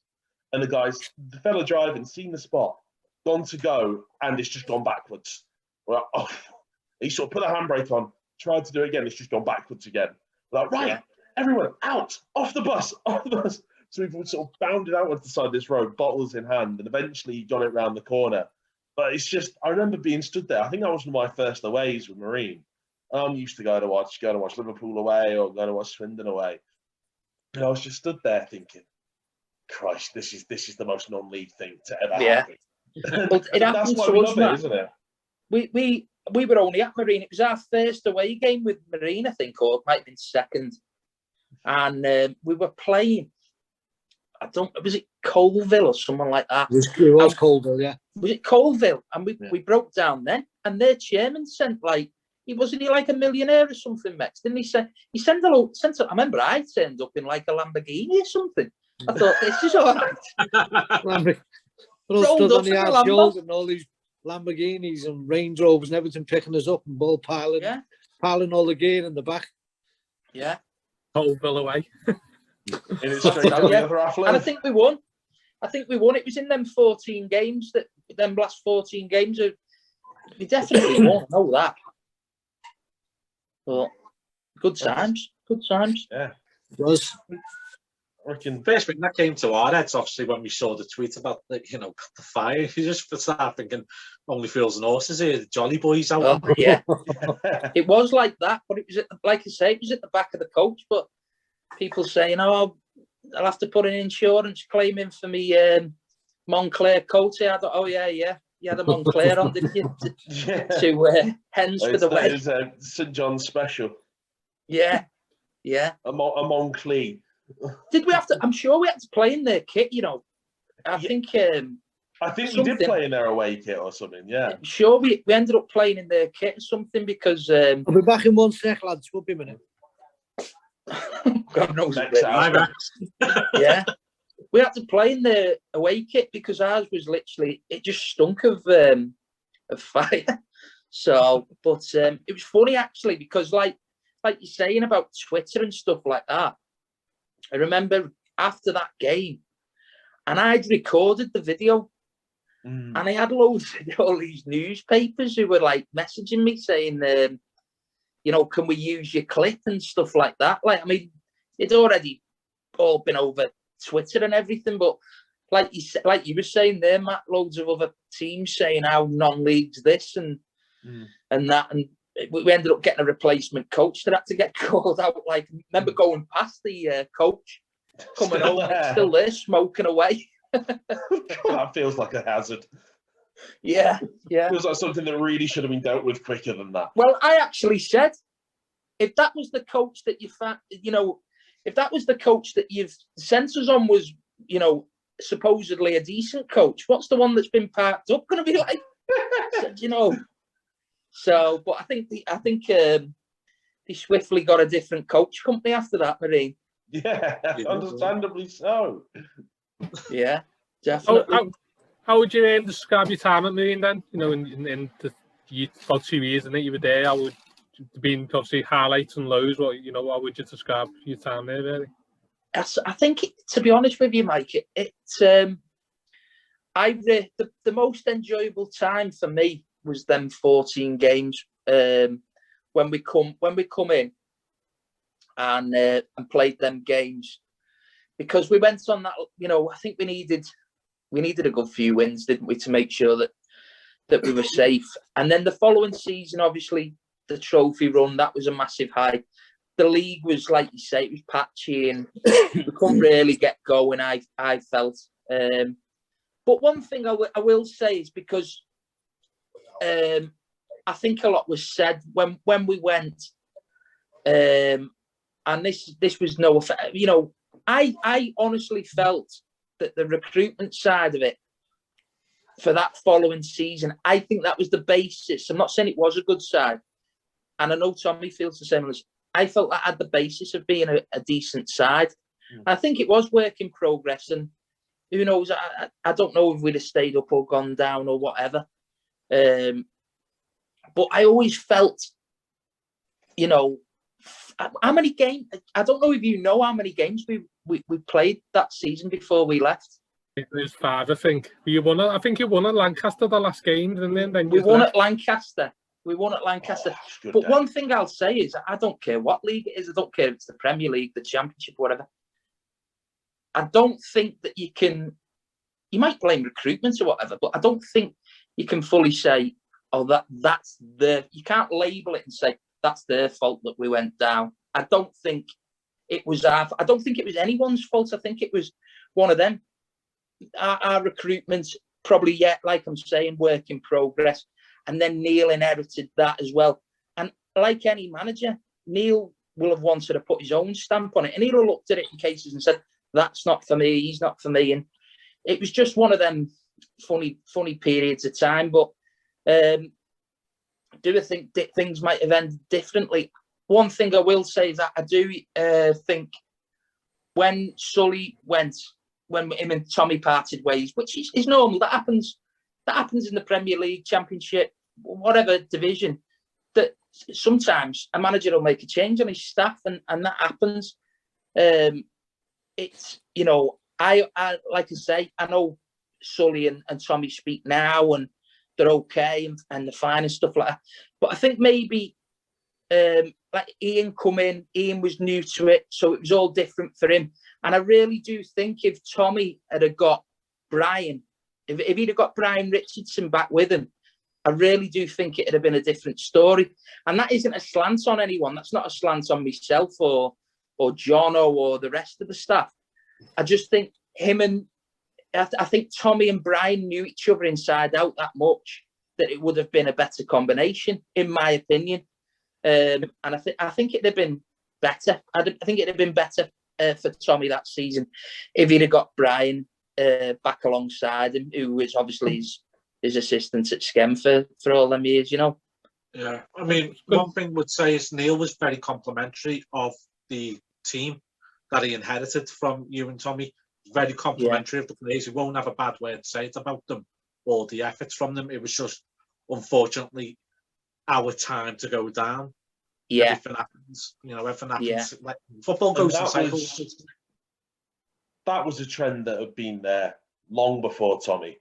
And the fellow driving, seen the spot, gone to go, and it's just gone backwards. We're like, oh. He sort of put the handbrake on, tried to do it again, it's just gone backwards again. We're like, right, everyone, out, off the bus. So we sort of bounded out onto the side of this road, bottles in hand, and eventually got it round the corner. But it's just, I remember being stood there. I think that was one of my first aways with Marine. I used to go to watch Liverpool away or go to watch Swindon away. And I was just stood there thinking, Christ, this is the most non-league thing to ever happen. But it happens that's why to we us, love Matt. it, isn't it? We were only at Marine. It was our first away game with Marine, I think, or it might have been second. And we were playing. Was it Colville or someone like that? It was Colville, yeah. Was it Colville? And we broke down then. And their chairman sent wasn't he like a millionaire or something, Max? Didn't he say he sent I remember I turned up in like a Lamborghini or something. I thought this is all right. But I stood on the hard shoulder and all these Lamborghinis and Range Rovers and everything picking us up and ball piling all the gear in the back. Yeah. Colville away. And I think we won. It was in them 14 games last 14 games. We definitely won. I know that. But good times. Yeah. It was. I reckon first thing that came to our heads, obviously, when we saw the tweet about the fire, you just start thinking, only fools and horses here, the jolly boys out. Oh, yeah. It was like that, but it was like I say, it was at the back of the coach. But people saying, "Oh, I'll have to put an insurance claim in for me Montclair coat." I thought, "Oh yeah, you had a Montclair on, didn't you? To hens for the wedding." It was St John's special. Yeah. A Montclair. Did we have to? I'm sure we had to play in their kit. I think we did play in their away kit or something. Yeah. I'm sure we ended up playing in their kit or something because. I'll be back in 1 sec, lads. We'll be a minute. God knows it. Yeah. We had to play in the away kit because ours was literally, it just stunk of fire. So, but it was funny actually because like you're saying about Twitter and stuff like that. I remember after that game, and I'd recorded the video, and I had loads of all these newspapers who were like messaging me saying, can we use your clip and stuff like that? It'd already all been over Twitter and everything, but like you were saying there, Matt, loads of other teams saying how non-league's this and that, and we ended up getting a replacement coach that had to get called out. Like, remember going past the coach, coming over, still there, smoking away. That feels like a hazard. Yeah. Feels like something that really should have been dealt with quicker than that. Well, I actually said, if that was the coach that if that was the coach that you've sent us on was, supposedly a decent coach, what's the one that's been parked up going to be like? So, but I think they swiftly got a different coach company after that, Marine. Yeah, understandably so. Yeah, definitely. How would you describe your time at Marine then? In the about 2 years, I think you were there. How would been obviously highlights and lows? What would you describe your time there, really? I think, to be honest with you, Mike, the most enjoyable time for me was them 14 games when we come in and played them games, because we went on that. I think we needed we needed a good few wins, didn't we, to make sure that we were safe. And then the following season, obviously, the trophy run, that was a massive high. The league was, like you say, it was patchy and we couldn't really get going, I felt. But one thing I will say is because I think a lot was said when we went, and this was no effect. You know, I honestly felt that the recruitment side of it for that following season, I think that was the basis. I'm not saying it was a good side, and I know Tommy feels the same as I felt that had the basis of being a decent side. I think it was work in progress, and who knows? I don't know if we'd have stayed up or gone down or whatever. But I always felt, you know, how many games? I don't know if you know how many games we played that season before we left. It was 5, I think. I think you won at Lancaster the last game, and then we won at Lancaster. We won at Lancaster. But one thing I'll say is, I don't care what league it is. I don't care if it's the Premier League, the Championship, whatever. I don't think that you can. You might blame recruitment or whatever, but I don't think you can fully say, "Oh, that's their." You can't label it and say that's their fault that we went down. I don't think it was I don't think it was anyone's fault. I think it was one of them. Our recruitment probably yet, like I'm saying, work in progress. And then Neil inherited that as well. And like any manager, Neil will have wanted to put his own stamp on it. And he'll have looked at it in cases and said, that's not for me, he's not for me. And it was just one of them funny periods of time. But do I think things might have ended differently? One thing I will say is that I do think when Sully went, when him and Tommy parted ways, which is normal, that happens in the Premier League, Championship, whatever division, that sometimes a manager will make a change on his staff, and that happens. It's, you know, I like I say, I know Sully and Tommy speak now and they're okay and they're fine and stuff like that. But I think maybe like Ian come in, Ian was new to it, so it was all different for him. And I really do think if Tommy had got Brian, if he'd have got Brian Richardson back with him, I really do think it'd have been a different story. And that isn't a slant on anyone. That's not a slant on myself or Jono or the rest of the staff. I just think I think Tommy and Brian knew each other inside out that much that it would have been a better combination, in my opinion. And I think it'd have been better. I think it'd have been better for Tommy that season if he'd have got Brian back alongside him, who is obviously his assistant at Skem for all them years, you know. Yeah, I mean, one thing would say is Neil was very complimentary of the team that he inherited from you and Tommy. Very complimentary of the players. He won't have a bad word to say it about them or the efforts from them. It was just, unfortunately, our time to go down. Yeah. Everything happens. You know, everything happens. Yeah. Like, football goes in cycles. That was a trend that had been there long before Tommy.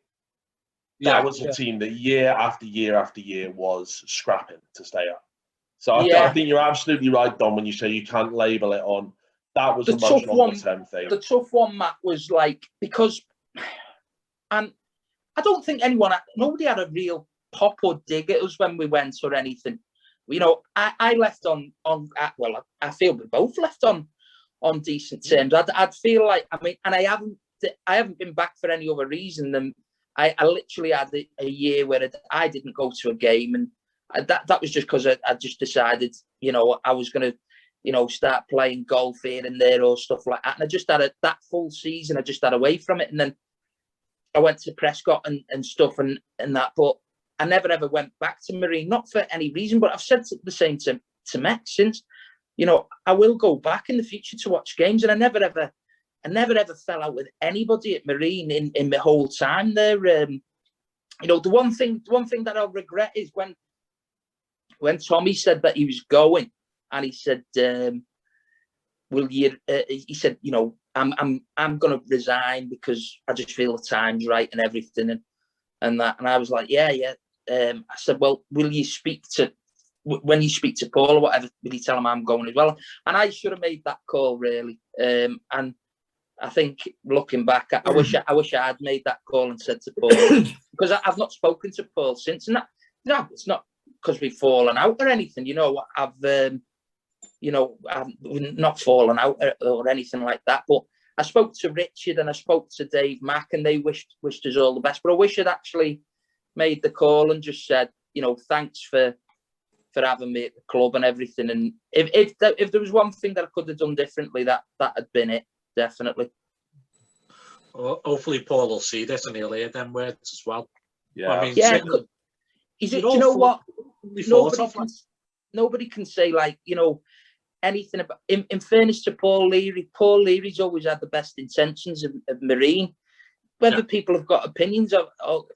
Yeah, that was a team that year after year after year was scrapping to stay up. So I think you're absolutely right, Don, when you say you can't label it on. That was a much longer term thing. The tough one, Matt, was like, because, and I don't think nobody had a real pop or dig at us when we went or anything. You know, I left on well, I feel we both left on decent terms. I'd feel like, I mean, and I haven't been back for any other reason than I literally had a year where I didn't go to a game, and that was just because I just decided, you know, I was going to, you know, start playing golf here and there or stuff like that. And I just had that full season, I just had away from it. And then I went to Prescott and stuff and that, but I never ever went back to Marine, not for any reason, but I've said the same to Met since, you know, I will go back in the future to watch games. And I never ever fell out with anybody at Marine in the whole time there. You know, the one thing that I'll regret is when Tommy said that he was going, and he said, "Will you?" He said, "You know, I'm going to resign because I just feel the time's right and everything and that." And I was like, "Yeah." I said, "Well, will you speak to when you speak to Paul or whatever? Will you tell him I'm going as well?" And I should have made that call really. And I think looking back, I wish I had made that call and said to Paul, because I've not spoken to Paul since. And no, it's not because we've fallen out or anything. I've not fallen out or anything like that. But I spoke to Richard and I spoke to Dave Mack, and they wished us all the best. But I wish I'd actually made the call and just said, thanks for having me at the club and everything. And if there was one thing that I could have done differently, that had been it, definitely. Well, hopefully Paul will see this and he'll hear them words as well. Yeah, I mean, do you know what? Nobody can say, like, anything about. In fairness to Paul Leary's always had the best intentions of Marine. Whether people have got opinions of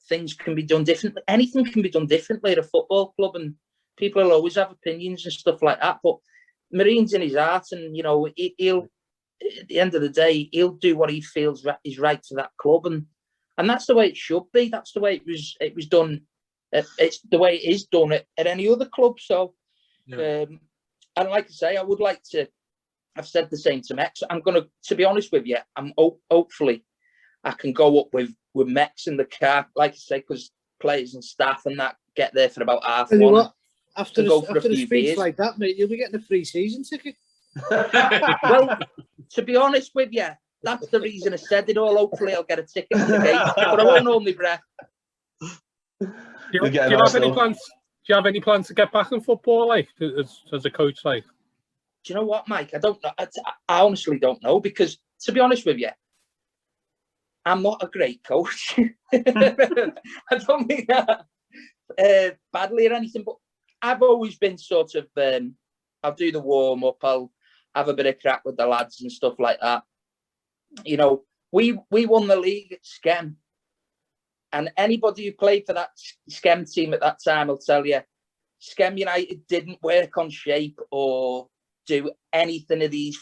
things can be done differently, anything can be done differently at a football club, and people will always have opinions and stuff like that. But Marine's in his heart, and he'll at the end of the day, he'll do what he feels is right for that club, and that's the way it should be. That's the way it was done. It's the way it is done at any other club. So, and like I say, I would like to. I've said the same to Mex. I'm to be honest with you, hopefully I can go up with Mex in the car, like I say, because players and staff and that get there for about half Tell you one. what, after a a speech like that, mate, you'll be getting a free season ticket. Well, to be honest with you, that's the reason I said it all. Hopefully I'll get a ticket to the game, but I won't hold my breath. Do you have any plans to get back in football, like, as a coach, like? Do you know what, Mike? I don't know. I honestly don't know, because, to be honest with you, I'm not a great coach. I don't mean that badly or anything, but I've always been sort of, I'll do the warm-up, I'll have a bit of crack with the lads and stuff like that. We won the league at Skem, and anybody who played for that Skem team at that time will tell you, Skem United didn't work on shape or do anything of these,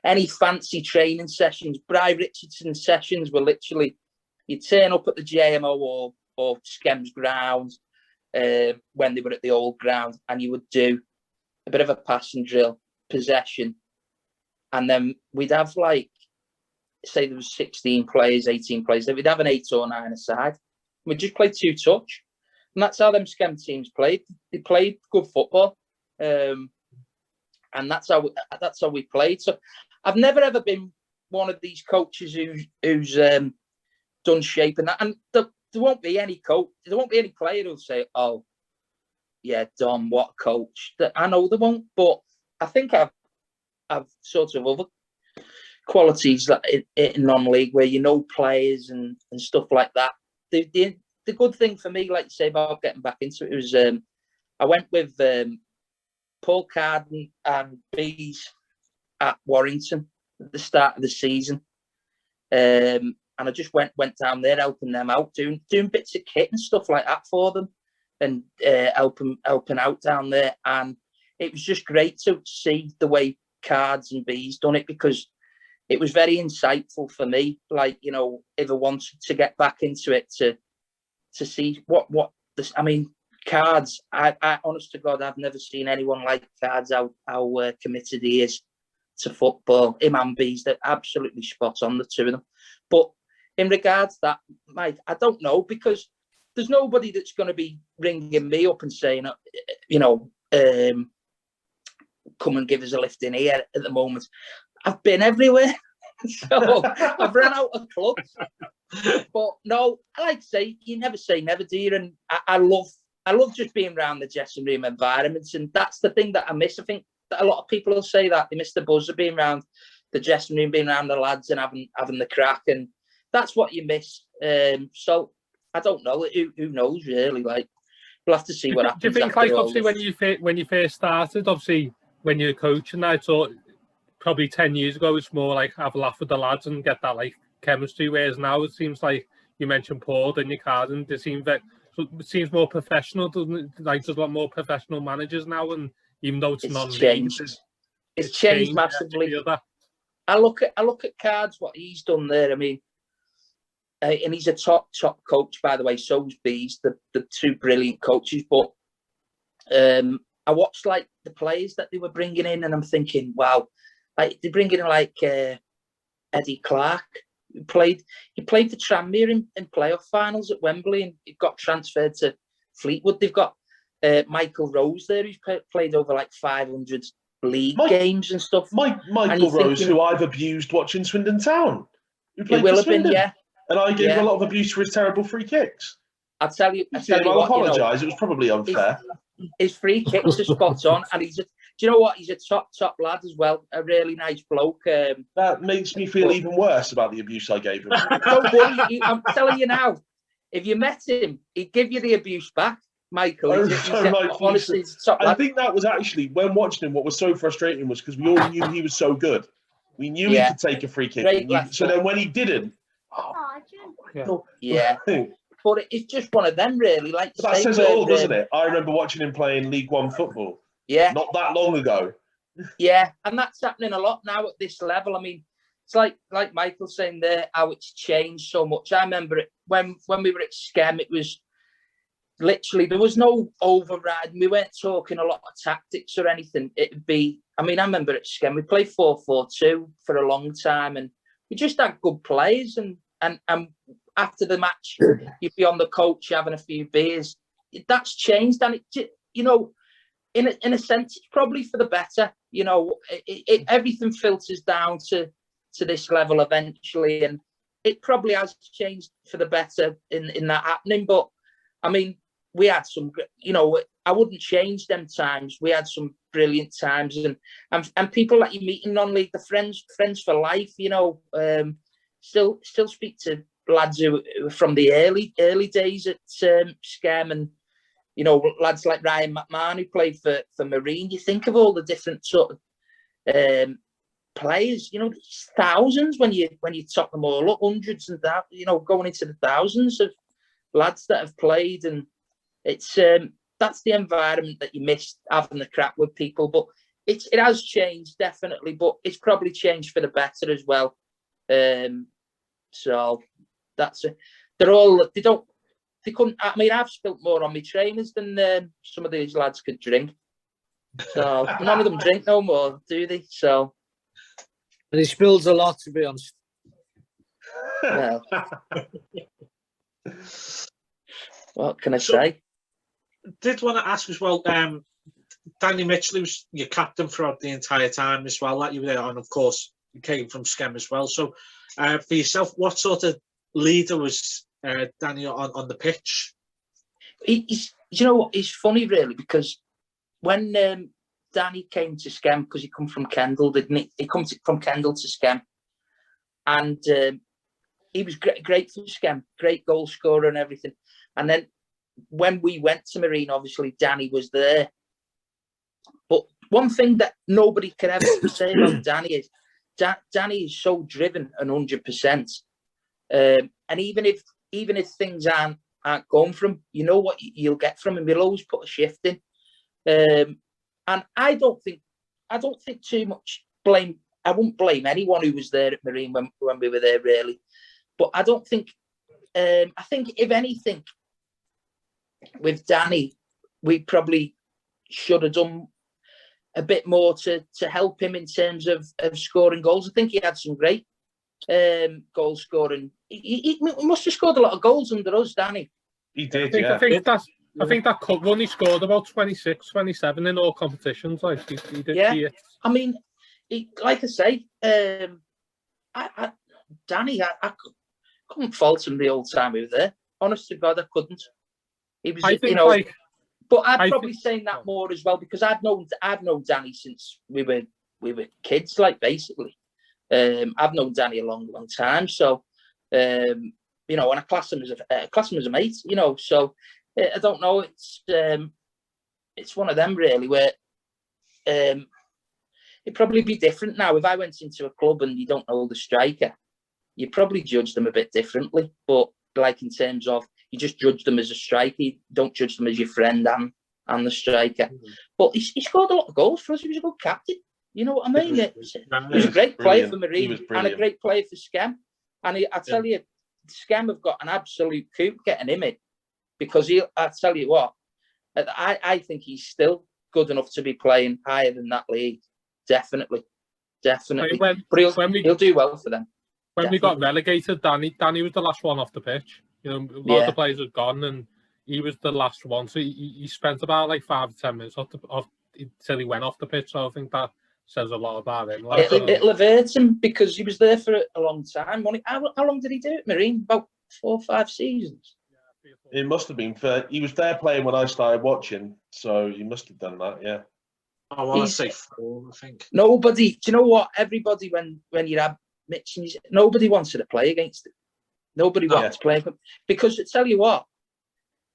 any fancy training sessions. Bry Richardson sessions were literally, you turn up at the JMO or Skem's ground when they were at the old ground, and you would do a bit of a passing drill, possession, and then we'd have, like, say there was 16 players, 18 players, we'd have an 8 or 9 aside. We'd just play 2-touch. And that's how them Skem teams played. They played good football. And that's how we played. So I've never ever been one of these coaches who's done shape and that. And there won't be any coach, there won't be any player who'll say, "Oh, yeah, Dom, what a coach." I know there won't, but I think I've sort of other qualities that in non-league where players and stuff like that. The good thing for me, like you say, about getting back into it was I went with Paul Carden and Bees at Warrington at the start of the season, and I just went down there helping them out, doing bits of kit and stuff like that for them, and helping out down there. And it was just great to see the way Cards and Bees done it, because it was very insightful for me. Like, if I wanted to get back into it, to see what this. I mean, Cards. I honest to God, I've never seen anyone like Cards. How committed he is to football. Him and Bees, they're absolutely spot on, the two of them. But in regards to that, Mike, I don't know, because there's nobody that's going to be ringing me up and saying, come and give us a lift in here at the moment. I've been everywhere. So I've run out of clubs. But no, I like to say, you never say never, do you? And I love just being around the dressing room environments, and that's the thing that I miss. I think that a lot of people will say that they miss the buzz of being around the dressing room, being around the lads and having the crack, and that's what you miss. So I don't know. Who knows, really? Like, we'll have to see what happens. Do you think, like, obviously, when you first started, obviously, when you're coaching, I thought probably 10 years ago it's more like have a laugh with the lads and get that, like, chemistry, whereas now it seems like, you mentioned Paul and your card, and it seems more professional, doesn't it? Like, there's a lot more professional managers now, and even though it's not changed, it's changed massively. I look at Cards, what he's done there. I mean, and he's a top coach, by the way. So's Bees, the two brilliant coaches. But I watched, like, the players that they were bringing in, and I'm thinking, wow, like, they're bringing in, like, Eddie Clark. He played for Tranmere in playoff finals at Wembley, and he got transferred to Fleetwood. They've got Michael Rose there, who's played over like 500 league games and stuff. Michael Rose, who I've abused watching Swindon Town. Who played for Swindon. Yeah. And I gave him a lot of abuse for his terrible free kicks. I'll tell you I'll apologise. It was probably unfair. His free kicks are spot on, and do you know what? He's a top lad as well. A really nice bloke. That makes me feel even worse about the abuse I gave him. Don't worry, I'm telling you now. If you met him, he'd give you the abuse back, Michael. Honestly, he's a top lad. I think that was actually, when watching him, what was so frustrating was because we all knew he was so good. We knew he could take a free kick. So then when he didn't, but it's just one of them, really. Like that says it all, doesn't it? I remember watching him playing League One football. Yeah, not that long ago. Yeah, and that's happening a lot now at this level. I mean, it's like Michael's saying there, how it's changed so much. I remember it when we were at Skem. It was literally, there was no override. We weren't talking a lot of tactics or anything. It'd be, I mean, I remember at Skem we played 4-4-2 for a long time, and we just had good players. And after the match, you'd be on the coach having a few beers. That's changed, and it, you know, in a sense, it's probably for the better. You know, everything filters down to this level eventually, and it probably has changed for the better in that happening. But I mean, we had some, you know, I wouldn't change them times. We had some brilliant times, and people that you meet in non-league, the friends for life. You know, still speak to lads who were from the early days at Skem, and you know, lads like Ryan McMahon who played for Marine. You think of all the different sort of players. You know, there's thousands when you top them all up, hundreds and that. You know, going into the thousands of lads that have played, and it's that's the environment that you miss, having the crack with people. But it has changed definitely, but it's probably changed for the better as well. So that's it. They couldn't. I mean, I've spilt more on my trainers than some of these lads could drink. So none of them drink no more, do they? So, and he spills a lot, to be honest. Well, what can I say? Did want to ask as well. Danny Mitchell was your captain throughout the entire time as well that you were there, and of course you came from Skem as well. So, for yourself, what sort of leader was Danny on the pitch? He's, you know what? It's funny, really, because when Danny came to Skem, because he come from Kendal, didn't he? He come from Kendal to Skem, and he was great for Skem, great goal scorer and everything. And then when we went to Marine, obviously Danny was there. But one thing that nobody can ever say about Danny is Danny is so driven and 100%. And even if things aren't going from him, you know what you'll get from him. He'll always put a shift in. And I don't think too much blame. I wouldn't blame anyone who was there at Marine when we were there, really. But I don't think. I think if anything, with Danny, we probably should have done a bit more to help him in terms of scoring goals. I think he had some great goal scoring. He must have scored a lot of goals under us, Danny. He did, I think that cup run he scored about 26, 27 in all competitions. Like he did. Yeah, I mean, like I say, Danny, I couldn't fault him the whole time he was there. Honest to God, I couldn't. He was, you know. But I'd probably saying that more as well, because I've known Danny since we were kids, like, basically. I've known Danny a long time, so you know, and I class him as a mate, you know. So I don't know. It's one of them, really, where it'd probably be different now. If I went into a club and you don't know the striker, you probably judge them a bit differently. But like, in terms of, you just judge them as a striker, you don't judge them as your friend and the striker. Mm-hmm. But he scored a lot of goals for us. He was a good captain. You know what I mean? He was a great player for Marine and a great player for Skem. And I tell you, Skem have got an absolute coup getting him in, because I tell you what, I think he's still good enough to be playing higher than that league. Definitely. But he'll do well for them. When we got relegated, Danny was the last one off the pitch. You know, a lot of the players had gone, and he was the last one. So he spent about like 5 to 10 minutes till he went off the pitch. So I think that says a lot about him. Like, it'll hurt him because he was there for a long time. How long did he do it, Marine? About 4 or 5 seasons. It must have been. He was there playing when I started watching, so he must have done that, yeah. I want to say 4, I think. Nobody, do you know what? Everybody, when you have Mitch, nobody wanted to play against him. Nobody wanted to play him. Because I tell you what,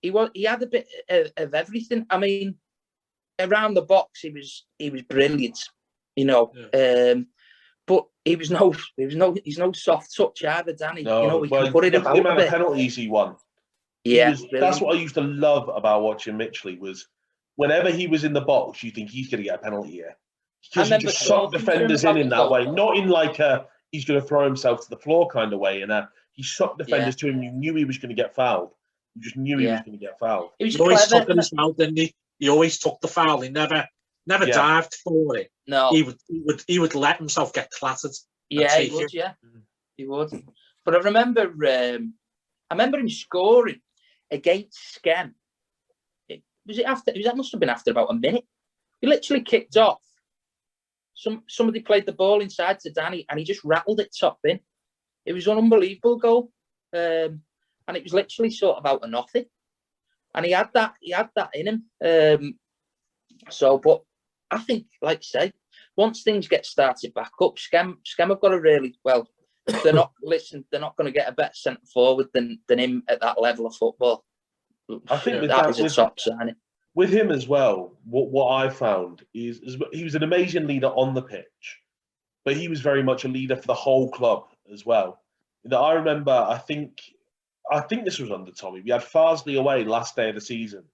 he had a bit of everything. I mean, around the box, he was brilliant, you know. Yeah. But he's no soft touch either, Danny. No, you know, he can put it about the amount of penalties he won. Yeah, that's what I used to love about watching Mitchley was whenever he was in the box, you think he's going to get a penalty here because he just sucked defenders in that way, not in like a he's going to throw himself to the floor kind of way. And he sucked defenders to him. You knew he was going to get fouled. You just knew he was going to get fouled. He always took him out, didn't he? He always took the foul. He never dived for it. No, he would let himself get clattered. Yeah, he would. Yeah, he would. But I remember him scoring against Skem. That must have been after about a minute. He literally kicked off. Somebody played the ball inside to Danny, and he just rattled it top in. It was an unbelievable goal, and it was literally sort of out of nothing. And he had that in him. But I think, like you say, once things get started back up, Skem have got a really well. They're not going to get a better centre forward than him at that level of football. I think that is a top signing. With him as well, what I found is he was an amazing leader on the pitch, but he was very much a leader for the whole club as well. I remember, I think this was under Tommy. We had Farsley away last day of the season,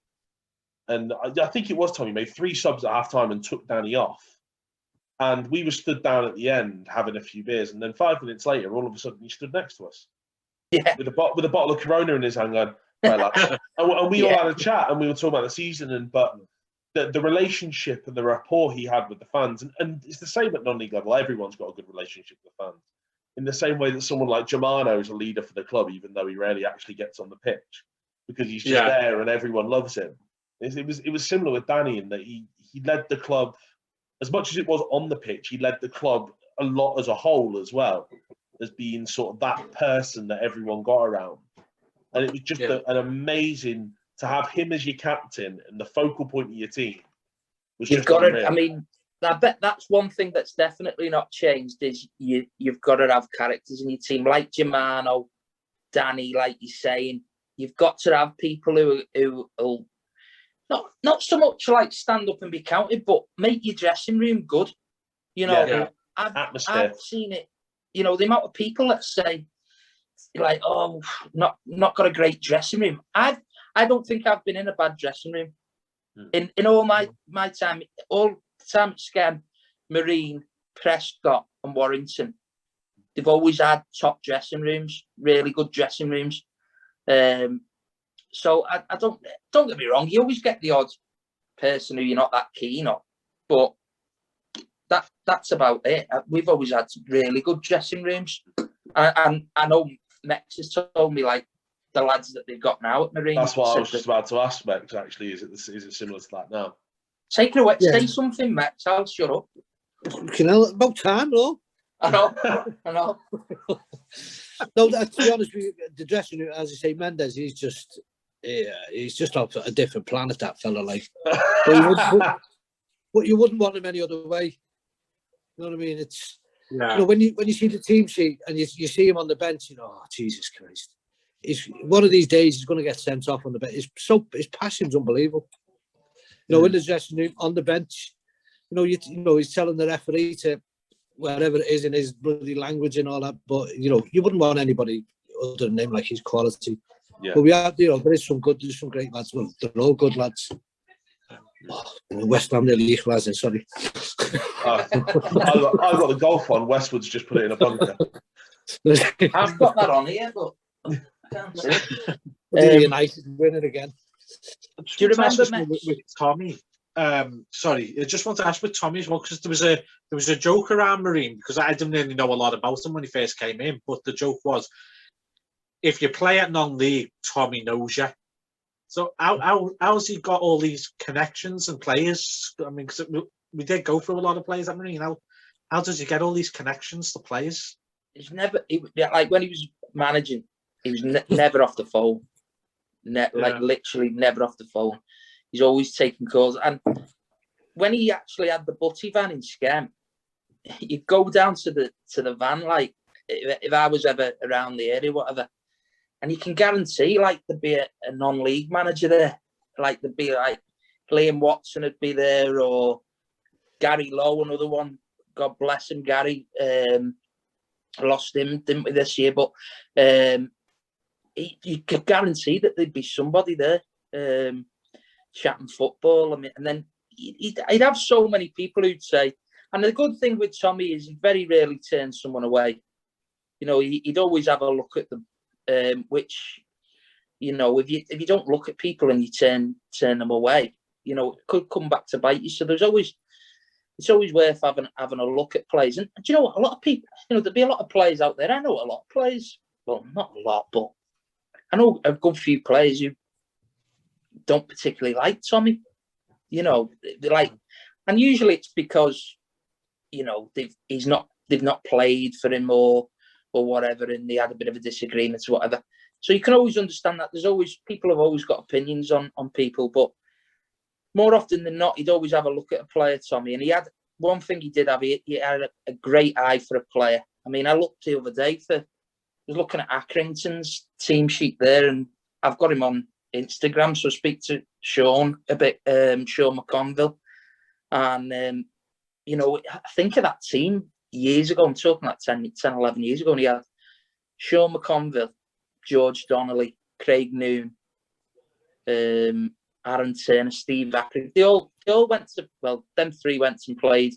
and I think it was Tommy made 3 subs at half time and took Danny off. And we were stood down at the end having a few beers, and then 5 minutes later, all of a sudden, he stood next to us, with a bottle of Corona in his hand, going, "Right, lads." and we all had a chat, and we were talking about the season, but the relationship and the rapport he had with the fans, and it's the same at non-league level. Everyone's got a good relationship with the fans, in the same way that someone like Germano is a leader for the club, even though he rarely actually gets on the pitch, because he's just there and everyone loves him. It was similar with Danny in that he led the club. As much as it was on the pitch, he led the club a lot as a whole as well, as being sort of that person that everyone got around. And it was just an amazing to have him as your captain and the focal point of your team. You've got to, I mean, I bet that's one thing that's definitely not changed is you've got to have characters in your team like Germano, Danny, like you're saying. You've got to have people who will not so much like stand up and be counted, but make your dressing room good. You know, I've seen it. You know, the amount of people that say, like, "Oh, not got a great dressing room." I don't think I've been in a bad dressing room in all my time. All the time at Skem, Marine, Prescott, and Warrington, they've always had top dressing rooms, really good dressing rooms. So I don't get me wrong. You always get the odd person who you're not that keen on, but that's about it. We've always had really good dressing rooms, and I know Mex has told me like the lads that they've got now at Marine. That's what I was just about to ask Mex. Actually, is it similar to that now? Take it away. Yeah. Say something, Mex. I'll shut up. About time, though. I know. No, to be honest with you, the dressing room, as you say, Mendes, he's just off a different planet, that fella. Like, but you wouldn't want him any other way. You know what I mean? It's you know, when you see the team sheet and you see him on the bench, you know, oh, Jesus Christ! One of these days he's going to get sent off on the bench. His passion's unbelievable. You know, in the dressing room, on the bench, you know, he's telling the referee to wherever it is in his bloody language and all that. But you know, you wouldn't want anybody other than him, like his quality. Yeah. But we have, you know, there's some great lads. Well, they're all good lads. West Ham nearly lads, sorry. I've got the golf on. Westwood's just put it in a bunker. I've got that on here, but I can't see it. United winning again. Do you remember with Tommy? sorry, I just want to ask with Tommy as well, because there was a joke around Marine, because I didn't really know a lot about him when he first came in, but the joke was, if you play at non-league, Tommy knows you. So how's he got all these connections and players? I mean, because we did go through a lot of players at Marine. How does he get all these connections to players? He's never, like when he was managing, he was never off the phone. Like literally never off the phone. He's always taking calls. And when he actually had the butty van in Skem, you'd go down to the van, like if I was ever around the area, whatever, and you can guarantee like there'd be a non-league manager there. Like there'd be like Liam Watson would be there, or Gary Lowe, another one. God bless him, Gary. Lost him, didn't we, this year? But you could guarantee that there'd be somebody there chatting football. I mean, and then he'd have so many people who'd say. And the good thing with Tommy is he very rarely turns someone away. You know, he'd always have a look at them, which, you know, if you don't look at people and you turn them away, you know, it could come back to bite you. So it's always worth having a look at players. And do you know what? A lot of people, you know, there'd be a lot of players out there. I know a lot of players. Well, not a lot, but I know a good few players who don't particularly like Tommy. You know, they like, and usually it's because, you know, they've not played for him or whatever, and they had a bit of a disagreement or whatever. So you can always understand that. People have always got opinions on people, but more often than not, he'd always have a look at a player, Tommy. And he had one thing he did have. He had a great eye for a player. I mean, I looked the other day I was looking at Accrington's team sheet there, and I've got him on Instagram, so I speak to Sean a bit, Sean McConville. And, you know, I think of that team years ago. I'm talking like 10, 11 years ago, and he had Sean McConville, George Donnelly, Craig Noon, Aaron Turner, Steve Ackring. They all went to, well, them three went and played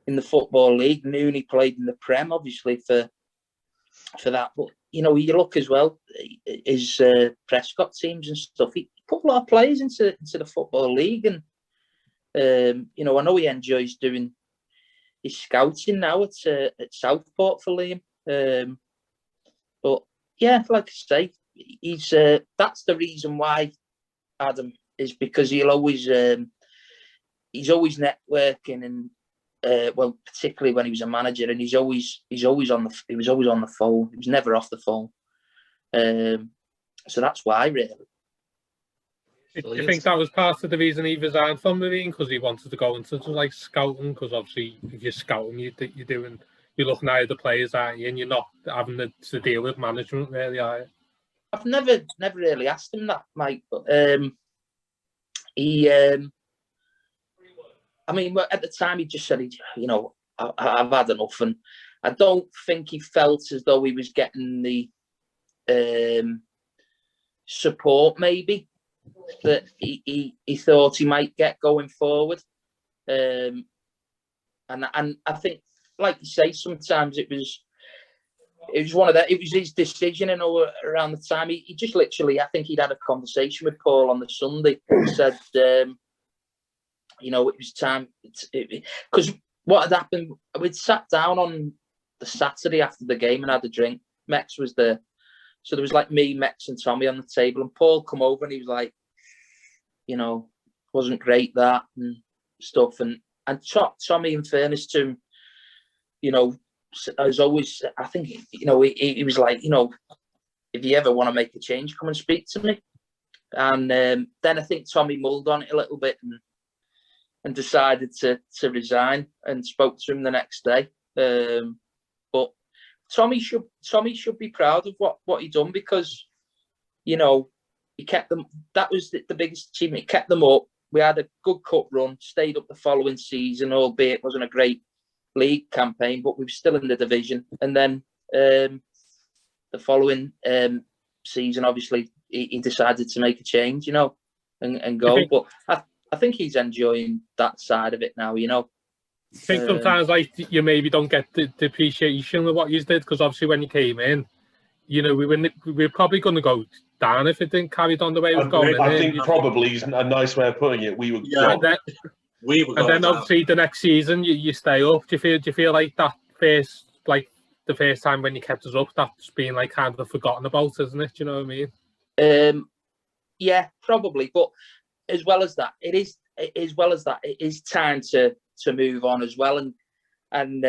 in the Football League. Nooney played in the Prem, obviously, for that. But, you know, you look as well, his Prescott teams and stuff, he put a lot of players into the Football League. And, you know, I know he enjoys doing his scouting now at Southport for Liam. But, yeah, like I say, he's that's the reason why Adam is, because he's always networking, and well, particularly when he was a manager, and he was always on the phone. He was never off the phone. So that's why, really. Do you think that was part of the reason he resigned from Marine, because he wanted to go into like scouting? Because obviously, if you're scouting, you're looking at the players, aren't you? And you're not having to deal with management, really, are you? I've never really asked him that, Mike, but he, I mean, at the time he just said, you know, I've had enough, and I don't think he felt as though he was getting the support maybe that he thought he might get going forward. And I think, like you say, sometimes it was one of that. It was his decision, and around the time he just literally, I think he'd had a conversation with Paul on the Sunday. He said, you know, it was time, because what had happened, we'd sat down on the Saturday after the game and had a drink. Mex was there, so there was like me, Mex, and Tommy on the table, and Paul come over and he was like, you know, wasn't great that and stuff, and Tommy, in fairness to him, you know, as always, I think, you know, he was like, you know, if you ever want to make a change, come and speak to me. And then I think Tommy mulled on it a little bit and decided to resign, and spoke to him the next day. But Tommy should be proud of what he done, because, you know, he kept them. That was the biggest achievement. He kept them up. We had a good cup run, stayed up the following season, albeit it wasn't a great league campaign, but we were still in the division. And then the following season, obviously, he decided to make a change, you know, and go. But I think he's enjoying that side of it now, you know. I think sometimes, like, you maybe don't get the appreciation of what you did, because obviously when you came in, you know, we were probably going to go down if it didn't carry on the way it was going. I think probably is a nice way of putting it. We were we were going and then down. obviously the next season you stay up. Do you feel like that first, like the first time when you kept us up, that's been like kind of forgotten about, isn't it? Do you know what I mean? Yeah, probably. But as well as that, it is time to move on as well, and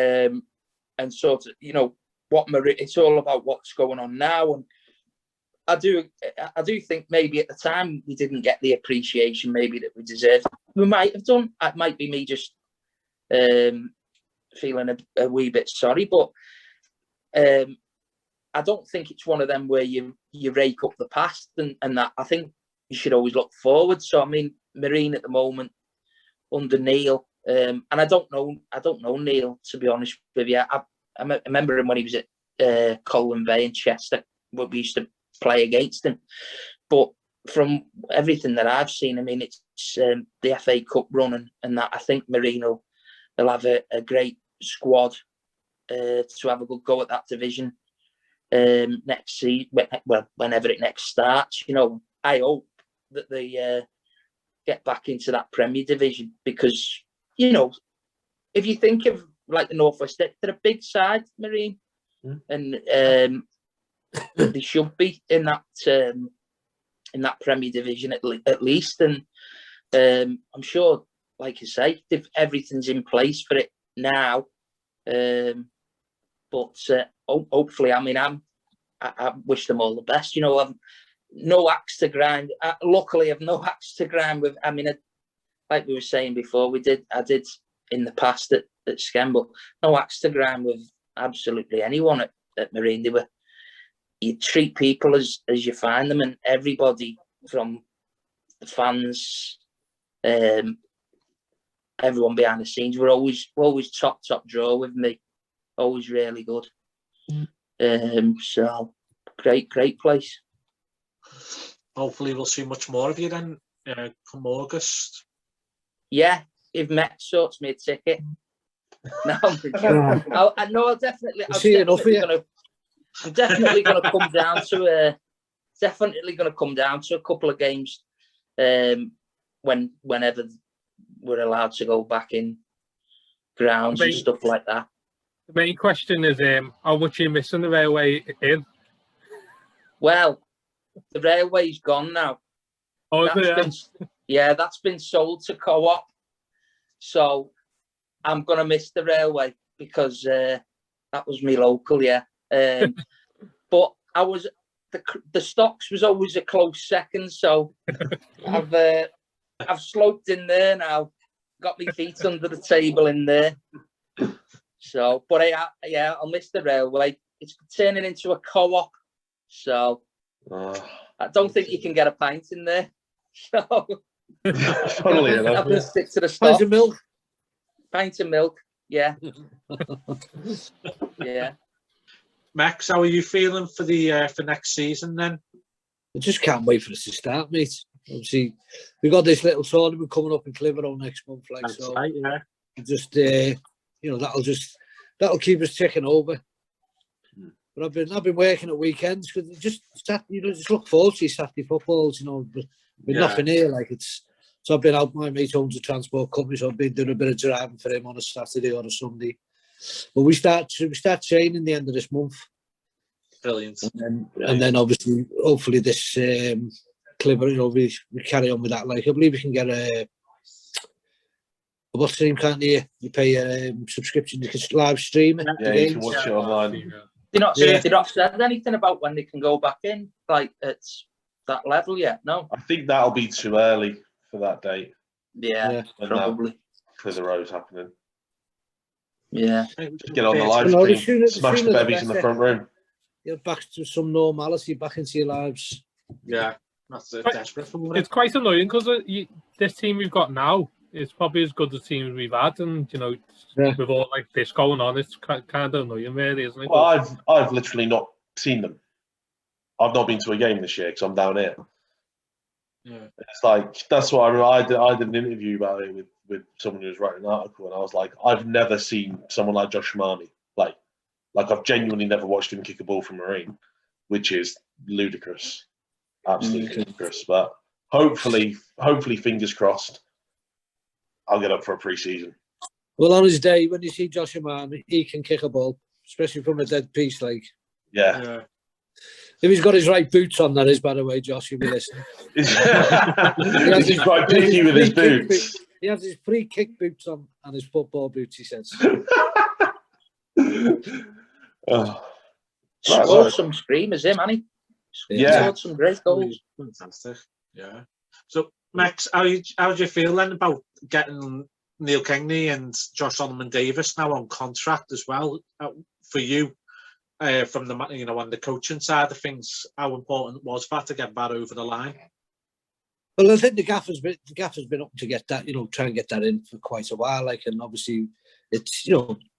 sort of, you know, it's all about what's going on now. And I do think maybe at the time we didn't get the appreciation maybe that we deserved. We might have done. It might be me just feeling a wee bit sorry, but I don't think it's one of them where you rake up the past and that. I think you should always look forward. So I mean, Marine at the moment under Neil, and I don't know Neil, to be honest with you. I remember him when he was at Colwyn Bay in Chester, where we used to play against him. But from everything that I've seen, I mean, it's the FA Cup run and that. I think Marine will have a great squad to have a good go at that division next season. Well, whenever it next starts, you know, I hope that they get back into that Premier Division, because, you know, if you think of like the Northwest, they're a big side, Marine, and they should be in that Premier Division at least. And I'm sure, like you say, if everything's in place for it now, but hopefully, I mean, I wish them all the best. You know, I've no axe to grind. Luckily, I've no axe to grind with. I mean, like we were saying before, I did in the past at Skem, but no axe to grind with absolutely anyone at Marine. You treat people as you find them, and everybody from the fans, everyone behind the scenes, were always top draw with me. Always really good. So great place. Hopefully we'll see much more of you then come August. Yeah, if Met sorts me a ticket. No, I'll definitely. I'm definitely going to come down to a couple of games whenever we're allowed to go back in grounds and stuff like that. The main question is how much are you missing the Railway in? Well, the Railway's gone now. Oh, that's been sold to Co-op. So I'm going to miss the Railway because that was me local, yeah. But I was the Stocks was always a close second, so I've sloped in there now, got my feet under the table in there. So, but I'll miss the Railway. It's turning into a Co-op, so I don't think you can get a pint in there. So Funnily enough, I'm gonna stick to the Stocks. Pint of milk, yeah. Yeah. Max, how are you feeling for for next season then? I just can't wait for us to start, mate. Obviously, we got this little tournament coming up in Clitheroe next month, like That's so. right, yeah. Just you know, that'll keep us ticking over. But I've been working at weekends because just look forward to Saturday footballs. You know, with nothing here, like it's. So I've been out. My mate owns a transport company, so I've been doing a bit of driving for him on a Saturday or a Sunday. But we start training the end of this month. Brilliant. And then obviously, hopefully this Clitheroe, you know, we carry on with that. Like I believe we can get a what's the name, can't you? You pay a subscription, you can live stream it. Yeah, you can watch it online. They're not said anything about when they can go back in, like at that level yet. No, I think that'll be too early for that date. Yeah. Probably. Clitheroe's happening. Yeah. Just get on the live stream, smash the bevies in the front room. You're back to some normality, back into your lives. Yeah, that's desperate for it. It's quite annoying because this team we've got now is probably as good as teams we've had, and you know, with all like this going on, it's kind of annoying, really, isn't it? Well, I've literally not seen them. I've not been to a game this year because I'm down here. Yeah, it's like that's what I did an interview about it with someone who was writing an article, and I was like, I've never seen someone like Josh Marmee. Like I've genuinely never watched him kick a ball from Marine. which is ludicrous, absolutely ludicrous. But hopefully, fingers crossed, I'll get up for a pre-season. Well, on his day, when you see Josh Aman, he can kick a ball, especially from a dead piece. Like, yeah. If he's got his right boots on, that is, by the way, Josh, you'll be listening. He's quite picky with his boots. He has his free kick boots on and his football boots, he says. Scored some screamers, him, hasn't he? Yeah. Scored some great goals. Fantastic. Yeah. So, Max, how do you feel then about getting Neil Kingney and Josh Solomon-Davis now on contract as well for you? From the on the coaching side of things, how important was that to get that over the line? Well, I think the gaffer's been up to get that, try and get that in for quite a while. Like, and obviously, it's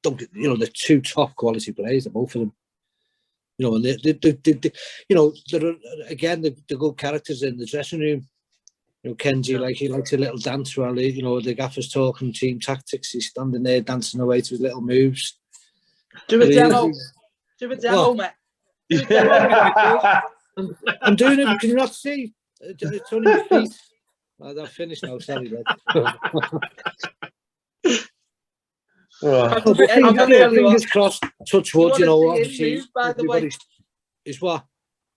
they're two top quality players, both of them. And they're again the good characters in the dressing room. Kenji, he likes a little dance while the gaffer's talking team tactics. He's standing there dancing away to his little moves. Do a demo. Do a demo, mate. I'm doing it. Can you not see? It's only my feet. I've finished now. Sorry, lad. Fingers crossed. Touch wood. Obviously, by the way, is what. I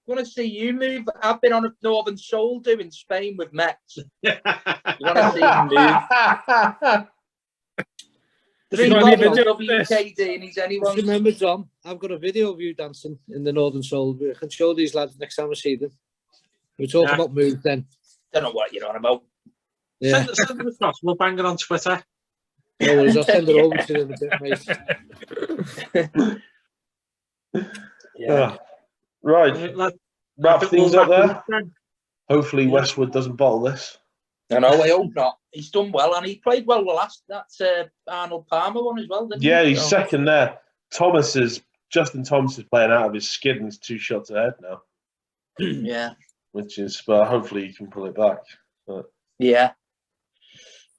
want to see you move. I've been on a Northern Soul doing Spain with Mets. You want to see him move? 3 bottles of WKD and he's anyone. Remember, Tom, I've got a video of you dancing in the Northern Soul. I can show these lads next time I see them. We're talking about moves then. Don't know what you're on about. Yeah. Send them across. We'll bang it on Twitter. No worries, I'll send it over to them a bit, mate. Right. Wrap things up there. Hopefully Westwood doesn't bottle this. I hope not. He's done well, and he played well the last. That's Arnold Palmer one as well, didn't he? Yeah, he's second there. Justin Thomas is playing out of his skid and he's 2 shots ahead now. Yeah. Which is, but hopefully he can pull it back. But... Yeah.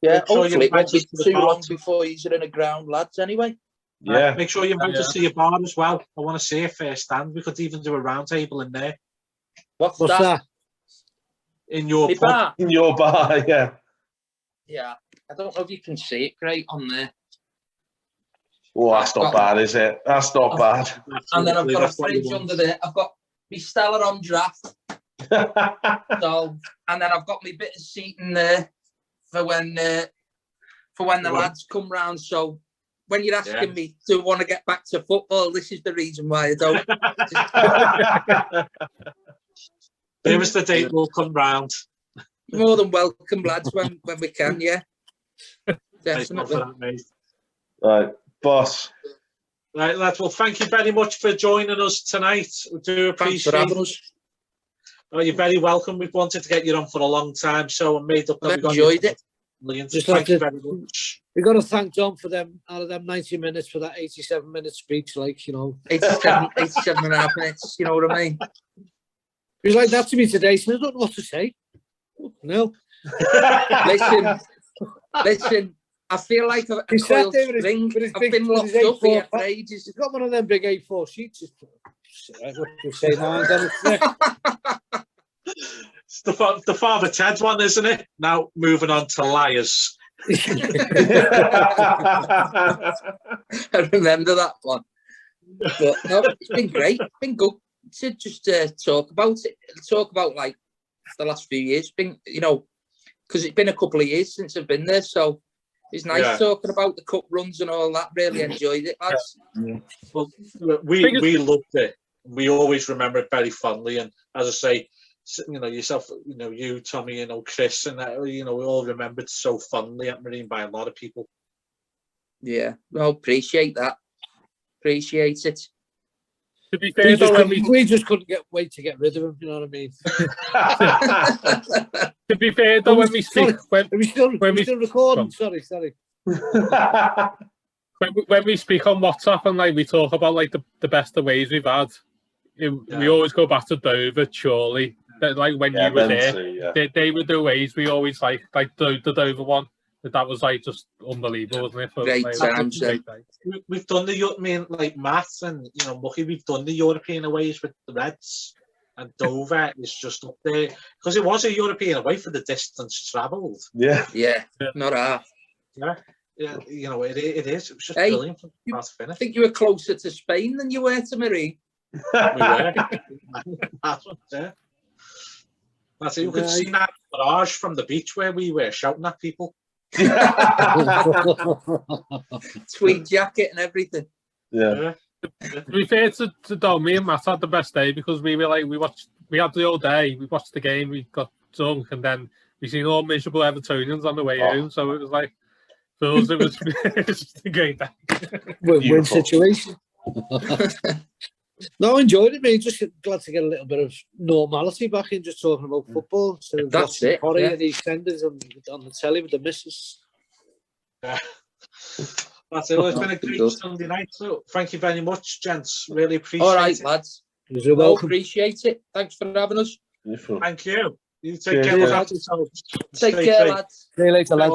Yeah, hopefully it won't be too long before he's in the ground, lads, anyway. Yeah. Make sure you invite us to your bar as well. I want to see it firsthand. We could even do a round table in there. What's that? In your bar? In your bar, yeah. Yeah. I don't know if you can see it great on there. Oh, that's not bad, is it? That's not bad. And then I've got a fridge under there. I've got my Stella on draft. So, and then I've got my bit of seating there for when the lads come round. So when you're asking me, do I want to get back to football? This is the reason why I don't. Give us the date, we'll come round. More than welcome, lads, when we can, yeah. Definitely. Right, boss. Right, lads, well, thank you very much for joining us tonight. We do appreciate it. Oh, you're very welcome. We've wanted to get you on for a long time, so I'm made up that we enjoyed it. Thank you very much. We've got to thank John for them, out of them 90 minutes, for that 87-minute speech, 87 and a half minutes, you know what I mean? He was like that to me today. He said, I don't know what to say. No. Listen, I feel like a coiled string. I've been locked up here for ages. He's got one of them big A4 sheets. What do you say now? It's the Father Ted one, isn't it? Now, moving on to liars. I remember that one. But no, it's been great. It's been good to just talk about it. Talk about like the last few years. It's been, because it's been a couple of years since I've been there, so it's nice talking about the cup runs and all that. Really enjoyed it, lads. Yeah. Well, we loved it. We always remember it very fondly, and as I say, yourself, you, Tommy, Chris, and we all remembered so fondly at Marine by a lot of people. Yeah, well, appreciate that. Appreciate it. To be fair, we just couldn't wait to get rid of him. You know what I mean? To be fair, though, when we speak, are we still recording? Sorry. When we speak on WhatsApp and we talk about the best of ways we've had, we always go back to Dover. Surely, that when you were there, they were the ways we always like the Dover one. that was like just unbelievable, wasn't it? For, Great like, times, great day. We've done like Matt and Mucky, we've done the European aways with the Reds, and Dover is just up there because it was a European away for the distance travelled. Yeah, not half. Yeah, it is. It was just brilliant from start to I finish. think you were closer to Spain than you were to Marine. We were. That's it. You could see that barrage from the beach where we were shouting at people. Tweed jacket and everything. Yeah. To be fair to Dom, me and Matt had the best day because we were like, we had the whole day, we watched the game, we got drunk, and then we seen all miserable Evertonians on the way home. So it was like, for us, it was just a great day. Win situation. No, I enjoyed it, mate. Just glad to get a little bit of normality back in just talking about football. So that's it. Corey and EastEnders on the telly with the missus. Yeah. That's it. Well, it's been a great Sunday night. So thank you very much, gents. Really appreciate it. All right, lads. You're welcome. Appreciate it. Thanks for having us. Thank you. You take care of yourselves. Take care, lads. See you later, lads.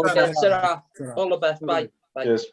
All the best. Bye. Bye. Cheers.